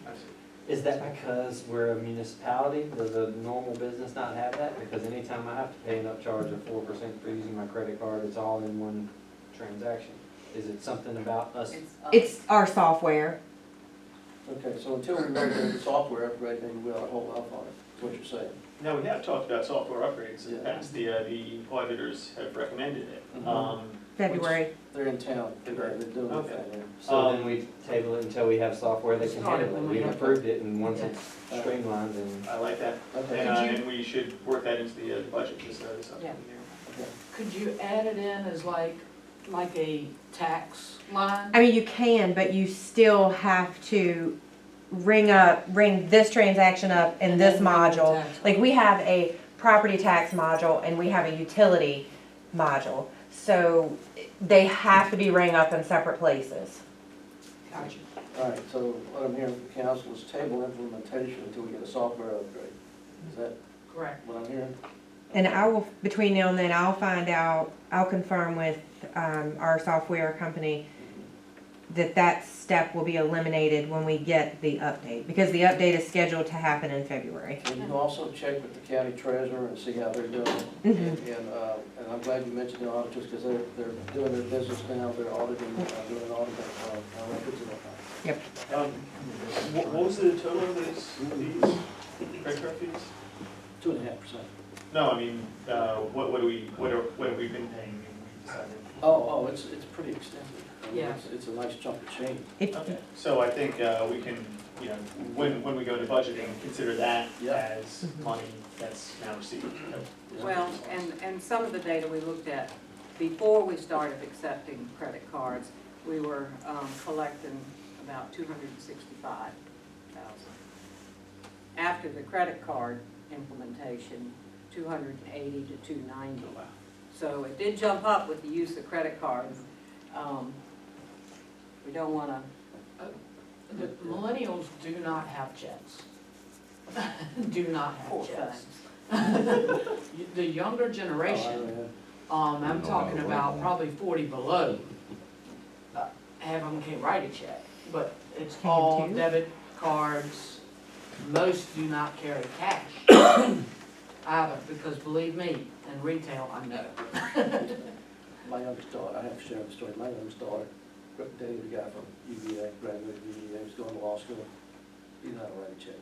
Is that because we're a municipality? Does a normal business not have that? Because anytime I have to pay an upcharge of 4% for using my credit card, it's all in one transaction. Is it something about us? It's our software. Okay, so until we regulate the software upgrade, maybe we ought to hold off on it, is what you're saying. No, we have talked about software upgrades in the past. The auditors have recommended it. February. They're in town, they're doing Okay. it. So then we table it until we have software that can handle it. We've approved it, and once it's streamlined, and I like that. Okay. And we should work that into the budget this upcoming year. Okay. Could you add it in as like a tax line? I mean, you can, but you still have to ring this transaction up in this module. Like, we have a property tax module and we have a utility module. So they have to be rang up in separate places. Gotcha. All right, so what I'm hearing from council is table implementation until we get a software upgrade. Is that Correct. what I'm hearing? And I will, between now and then, I'll find out, I'll confirm with our software company that step will be eliminated when we get the update, because the update is scheduled to happen in February. And you can also check with the county treasurer and see how they're doing. And I'm glad you mentioned the auditors, because they're doing their business now, they're auditing, doing an audit of our records and whatnot. Yep. What was the total of these credit card fees? 2.5%. No, I mean, what have we been paying? Oh, it's pretty extensive. I mean, Yeah. It's a nice chunk of change. Okay, so I think we can, when we go into budgeting, consider that Yeah. as money that's now received. Well, and some of the data we looked at, before we started accepting credit cards, we were collecting about $265,000. After the credit card implementation, $280 to $290. So it did jump up with the use of credit cards. We don't wanna, The millennials do not have checks. Do not poor have checks. things. The younger generation, I'm talking about probably 40 below, half of them can't write a check, but it's all Can you? debit cards. Most do not carry cash either, because believe me, in retail, I know. My youngest daughter, I have to share the story, my youngest daughter, dated a guy from UVA, graduated UVA, was going to law school. He didn't know how to write a check,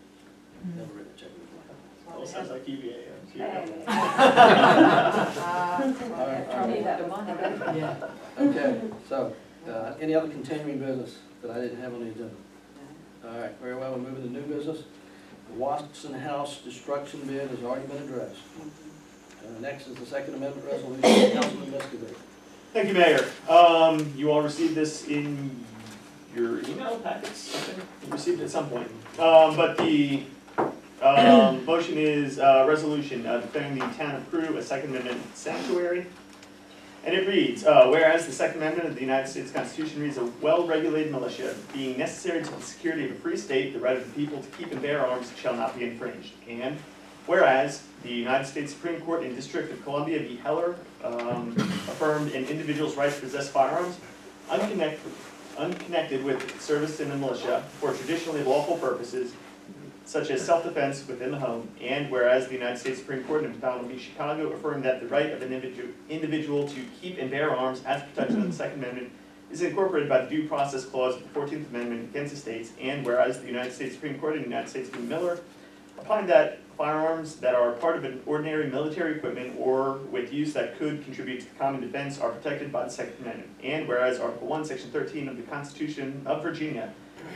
never written a check in his life. Well, sounds like UVA. Trouble with the money. Yeah. Okay, so, any other continuing business that I didn't have on the agenda? All right, very well, we're moving to new business. The Watson House destruction bid has already been addressed. Next is the Second Amendment resolution, Councilman Miscavige. Thank you, Mayor. You all received this in your email packets, I think, you received it at some point. But the motion is resolution declaring the town of Crewe a Second Amendment sanctuary. And it reads, whereas the Second Amendment of the United States Constitution reads, a well-regulated militia being necessary to the security of a free state, the right of the people to keep and bear arms shall not be infringed. And whereas the United States Supreme Court in District of Columbia v. Heller affirmed an individual's right to possess firearms unconnected with service in the militia for traditionally lawful purposes, such as self-defense within the home, and whereas the United States Supreme Court in McDonald v. Chicago affirmed that the right of an individual to keep and bear arms as protected in the Second Amendment is incorporated by the Due Process Clause of the 14th Amendment against the states, and whereas the United States Supreme Court in the United States v. Miller opined that firearms that are part of an ordinary military equipment or with use that could contribute to the common defense are protected by the Second Amendment, and whereas Article 1, Section 13 of the Constitution of Virginia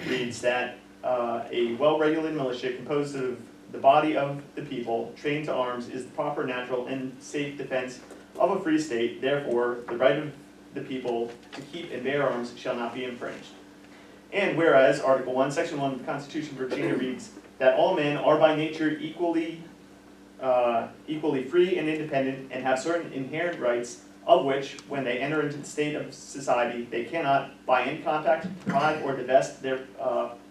reads that a well-regulated militia composed of the body of the people trained to arms is the proper, natural, and safe defense of a free state. Therefore, the right of the people to keep and bear arms shall not be infringed. And whereas Article 1, Section 1 of the Constitution of Virginia reads that all men are by nature equally free and independent and have certain inherent rights of which, when they enter into the state of society, they cannot, by any compact, deprive or divest their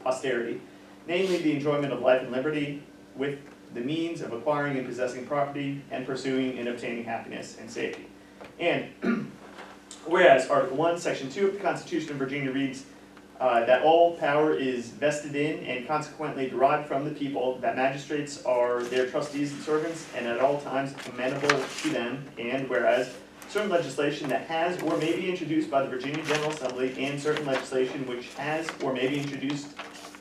posterity, namely the enjoyment of life and liberty, with the means of acquiring and possessing property, and pursuing and obtaining happiness and safety. And whereas Article 1, Section 2 of the Constitution of Virginia reads that all power is vested in and consequently derived from the people, that magistrates are their trustees and servants, and at all times amenable to them, and whereas certain legislation that has or may be introduced by the Virginia General Assembly and certain legislation which has or may be introduced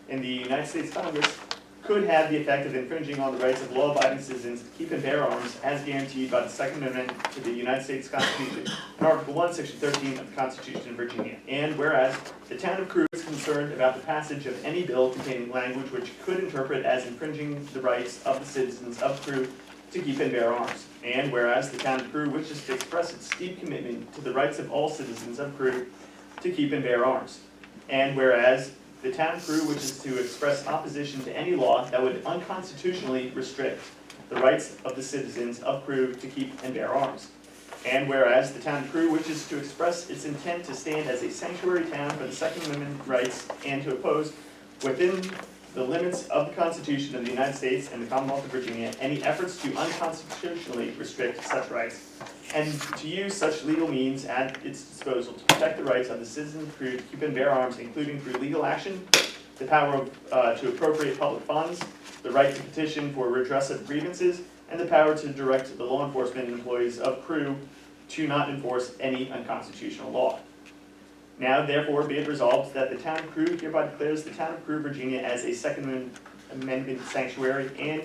in the United States Congress could have the effect of infringing on the rights of law-abiding citizens to keep and bear arms as guaranteed by the Second Amendment to the United States Constitution and Article 1, Section 13 of the Constitution of Virginia. And whereas the town of Crewe is concerned about the passage of any bill containing language which could interpret as infringing the rights of the citizens of Crewe to keep and bear arms. And whereas the town of Crewe wishes to express its deep commitment to the rights of all citizens of Crewe to keep and bear arms. And whereas the town of Crewe wishes to express opposition to any law that would unconstitutionally restrict the rights of the citizens of Crewe to keep and bear arms. And whereas the town of Crewe wishes to express its intent to stand as a sanctuary town for the Second Amendment rights and to oppose, within the limits of the Constitution of the United States and the Commonwealth of Virginia, any efforts to unconstitutionally restrict such rights, and to use such legal means at its disposal to protect the rights of the citizens of Crewe to keep and bear arms, including through legal action, the power to appropriate public funds, the right to petition for redress of grievances, and the power to direct the law enforcement employees of Crewe to not enforce any unconstitutional law. Now, therefore, be it resolved that the town of Crewe hereby declares the town of Crewe, Virginia as a Second Amendment sanctuary, and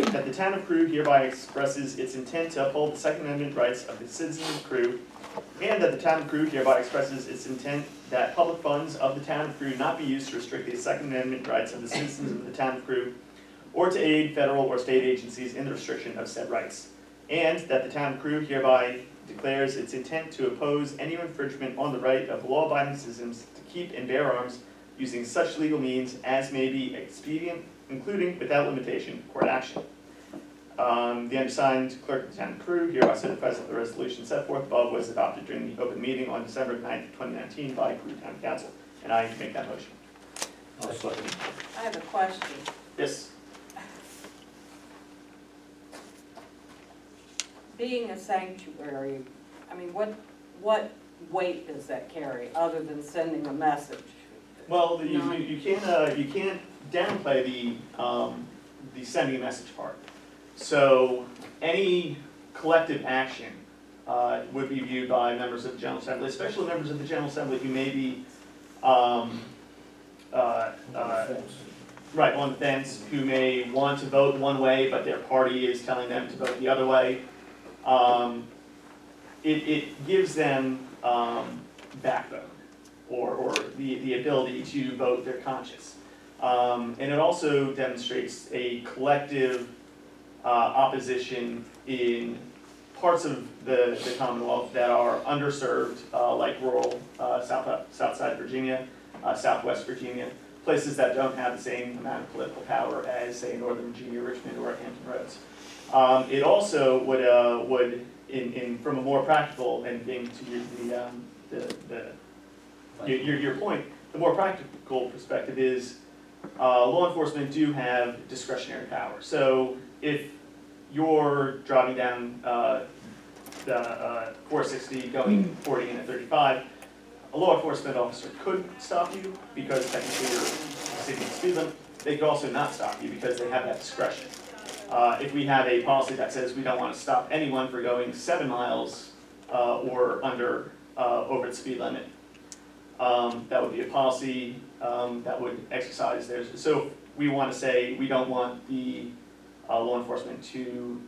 that the town of Crewe hereby expresses its intent to uphold the Second Amendment rights of the citizens of Crewe, and that the town of Crewe hereby expresses its intent that public funds of the town of Crewe not be used to restrict the Second Amendment rights of the citizens of the town of Crewe, or to aid federal or state agencies in the restriction of said rights, and that the town of Crewe hereby declares its intent to oppose any infringement on the right of law-abiding citizens to keep and bear arms using such legal means as may be expedient, including, without limitation, court action. The undersigned clerk of the town crew hereby certifies that the resolution set forth above was adopted during the open meeting on December 9th, 2019 by Crew Town Council, and I make that motion. I'll second. I have a question. Yes. Being a sanctuary, I mean, what weight does that carry, other than sending a message? Well, you can't downplay the sending a message part. So any collective action would be viewed by members of the General Assembly, especially members of the General Assembly who may be right on the fence, who may want to vote one way, but their party is telling them to vote the other way. It gives them backbone, or the ability to vote their conscience. And it also demonstrates a collective opposition in parts of the Commonwealth that are underserved, like rural Southside Virginia, Southwest Virginia, places that don't have the same amount of political power as, say, Northern Virginia, Richmond, or Hampton Roads. It also would from a more practical, and being to your point, the more practical perspective is law enforcement do have discretionary power. So if you're driving down the 460 going 40 in a 35, a law enforcement officer could stop you because technically you're exceeding the speed limit. They could also not stop you because they have that discretion. If we have a policy that says we don't want to stop anyone for going 7 miles or under over the speed limit, that would be a policy that would exercise theirs. So we want to say we don't want the law enforcement to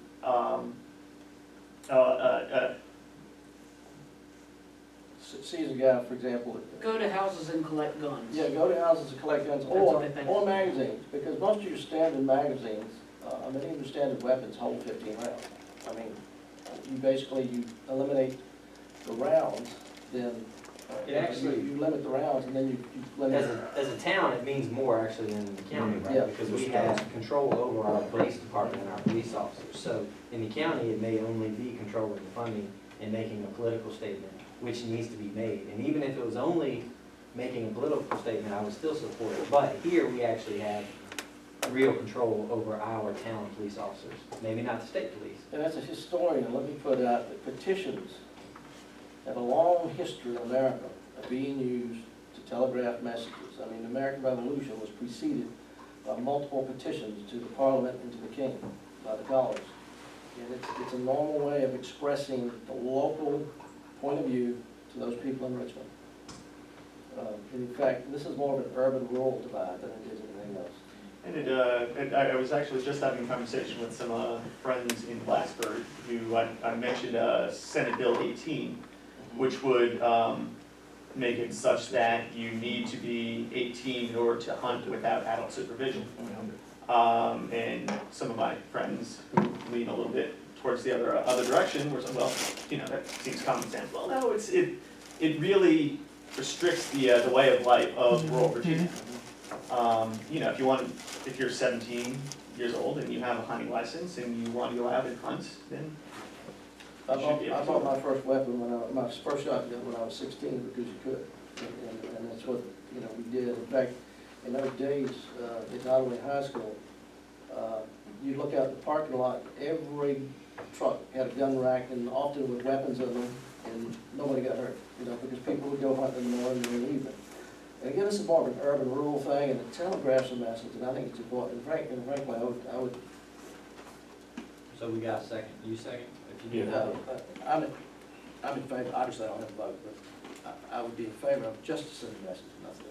Seize a guy, for example. Go to houses and collect guns. Yeah, go to houses and collect guns, That's what they think. or magazines, because most of your standard magazines, even your standard weapons hold 15 rounds. I mean, you eliminate the rounds, then It actually- you limit the rounds, and then you limit. As a town, it means more actually than the county, Yeah. right? Because we have control over our police department and our police officers. So in the county, it may only be controlling the funding and making a political statement, which needs to be made. And even if it was only making a political statement, I would still support it. But here, we actually have real control over our town police officers, maybe not the state police. And as a historian, let me put out that petitions have a long history in America of being used to telegraph messages. I mean, the American Revolution was preceded by multiple petitions to the Parliament and to the King by the colonies. And it's a normal way of expressing the local point of view to those people in Richmond. And in fact, this is more of an urban-rural divide than it is anything else. And I was actually just having a conversation with some friends in Blacksburg who I mentioned Senate Bill 18, which would make it such that you need to be 18 in order to hunt without adult supervision. And some of my friends who lean a little bit towards the other direction were saying, well, that seems common sense. Well, no, it really restricts the way of life of rural Virginia. If you're 17 years old and you have a hunting license and you want to go out and hunt, then I bought my first weapon my first shotgun when I was 16 because you could, and that's what we did. In fact, in those days, at Nottaway High School, you look out the parking lot, every truck had a gun rack, and often with weapons in them, and nobody got hurt, because people would go hunting in the morning and in the evening. And again, this is more of an urban-rural thing, and it telegraphs a message, and I think it's important. And frankly, I would. So we got a second. You second? If you do. I'm in favor. Obviously, I don't have a vote, but I would be in favor of just a sending message, nothing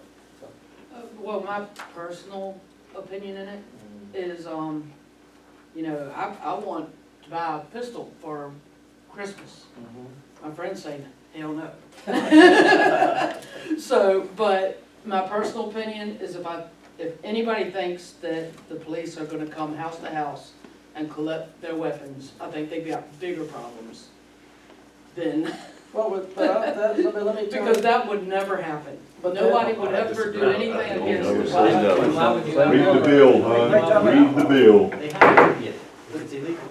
else. Well, my personal opinion in it is, I want to buy a pistol for Christmas. My friends say, hell no. So, but my personal opinion is if anybody thinks that the police are gonna come house to house and collect their weapons, I think they've got bigger problems than, Well, let me tell because you. that would never happen. But Nobody that- would ever do anything against the Why police. would you- Read the bill, hon, read the bill. They have to get it. If it's illegal.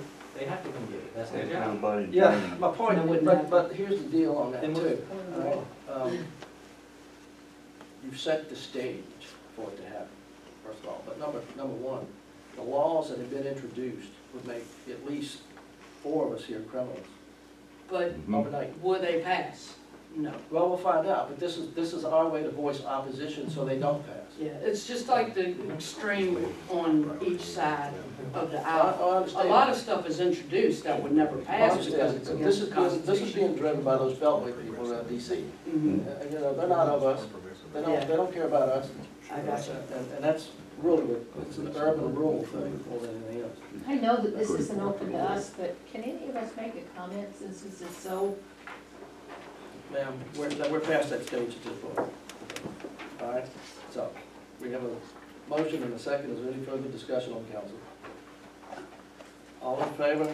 everybody. Yeah, my point, That wouldn't but, happen. but here's the deal on that And too, all right? You've set the stage for it to happen, first of all, but number one, the laws that have been introduced would make at least 4 of us here criminals But overnight. will they pass? No. Well, we'll find out, but this is our way to voice opposition so they don't pass. Yeah, it's just like the extreme on each side of the I aisle. A understand. lot of stuff is introduced that would never I pass because understand. it's This against is, the this is Constitution. being driven by those Beltway people in DC. Mhm. You know, they're not of us, Yeah. they don't care about us. I got you. And that's really, it's an urban rural thing more than anything else. I know that this isn't open to us, but can any of us make a comment since this is so, Ma'am, we're past that stage at this point. All right, so, we have a motion and a second, is there any further discussion on council? All in favor?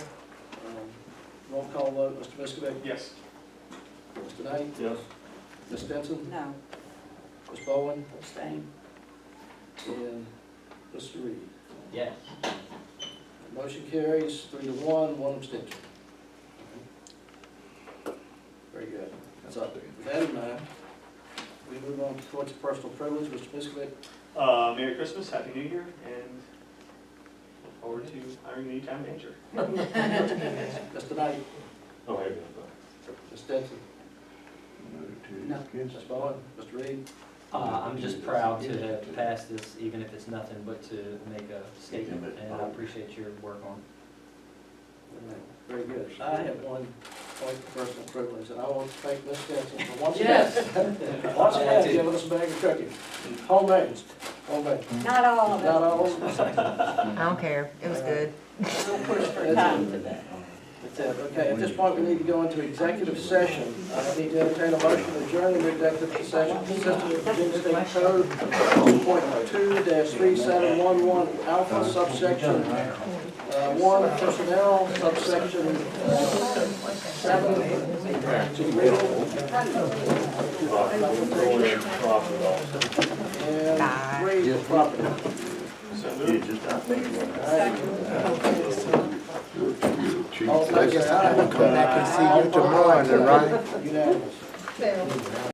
Roll call vote, Mr. Miskovic? Yes. Mr. Knight? Yes. Ms. Stinson? No. Ms. Bowen? Abstain. And Mr. Reed? Yes. Motion carries 3-1, 1 abstention. Very good. So, with that in mind, we move on towards personal privilege, Mr. Miskovic. Merry Christmas, Happy New Year, and look forward to hiring a new town manager. Mr. Knight? Oh, hey, Ms. Stinson? No. Ms. Bowen? Mr. Reed? I'm just proud to have passed this, even if it's nothing but to make a statement, and I appreciate your work on it. Very good. I have one point of personal privilege, and I want to thank Ms. Stinson for once Yes. again, once again, giving us a bag of cookies. Homemade, homemade. Not all of it. Not all of them. I don't care, it was good. We'll push for time for that. That's it. Okay, at this point, we need to go into executive session. I need to entertain a motion to adjourn into executive session consistent with Virginia State Code 2.2-3711 alpha subsection 1 personnel, subsection 7 to legal, and 3 to property. All in favor, say aye. Come back and see you tomorrow, right? Unanimous.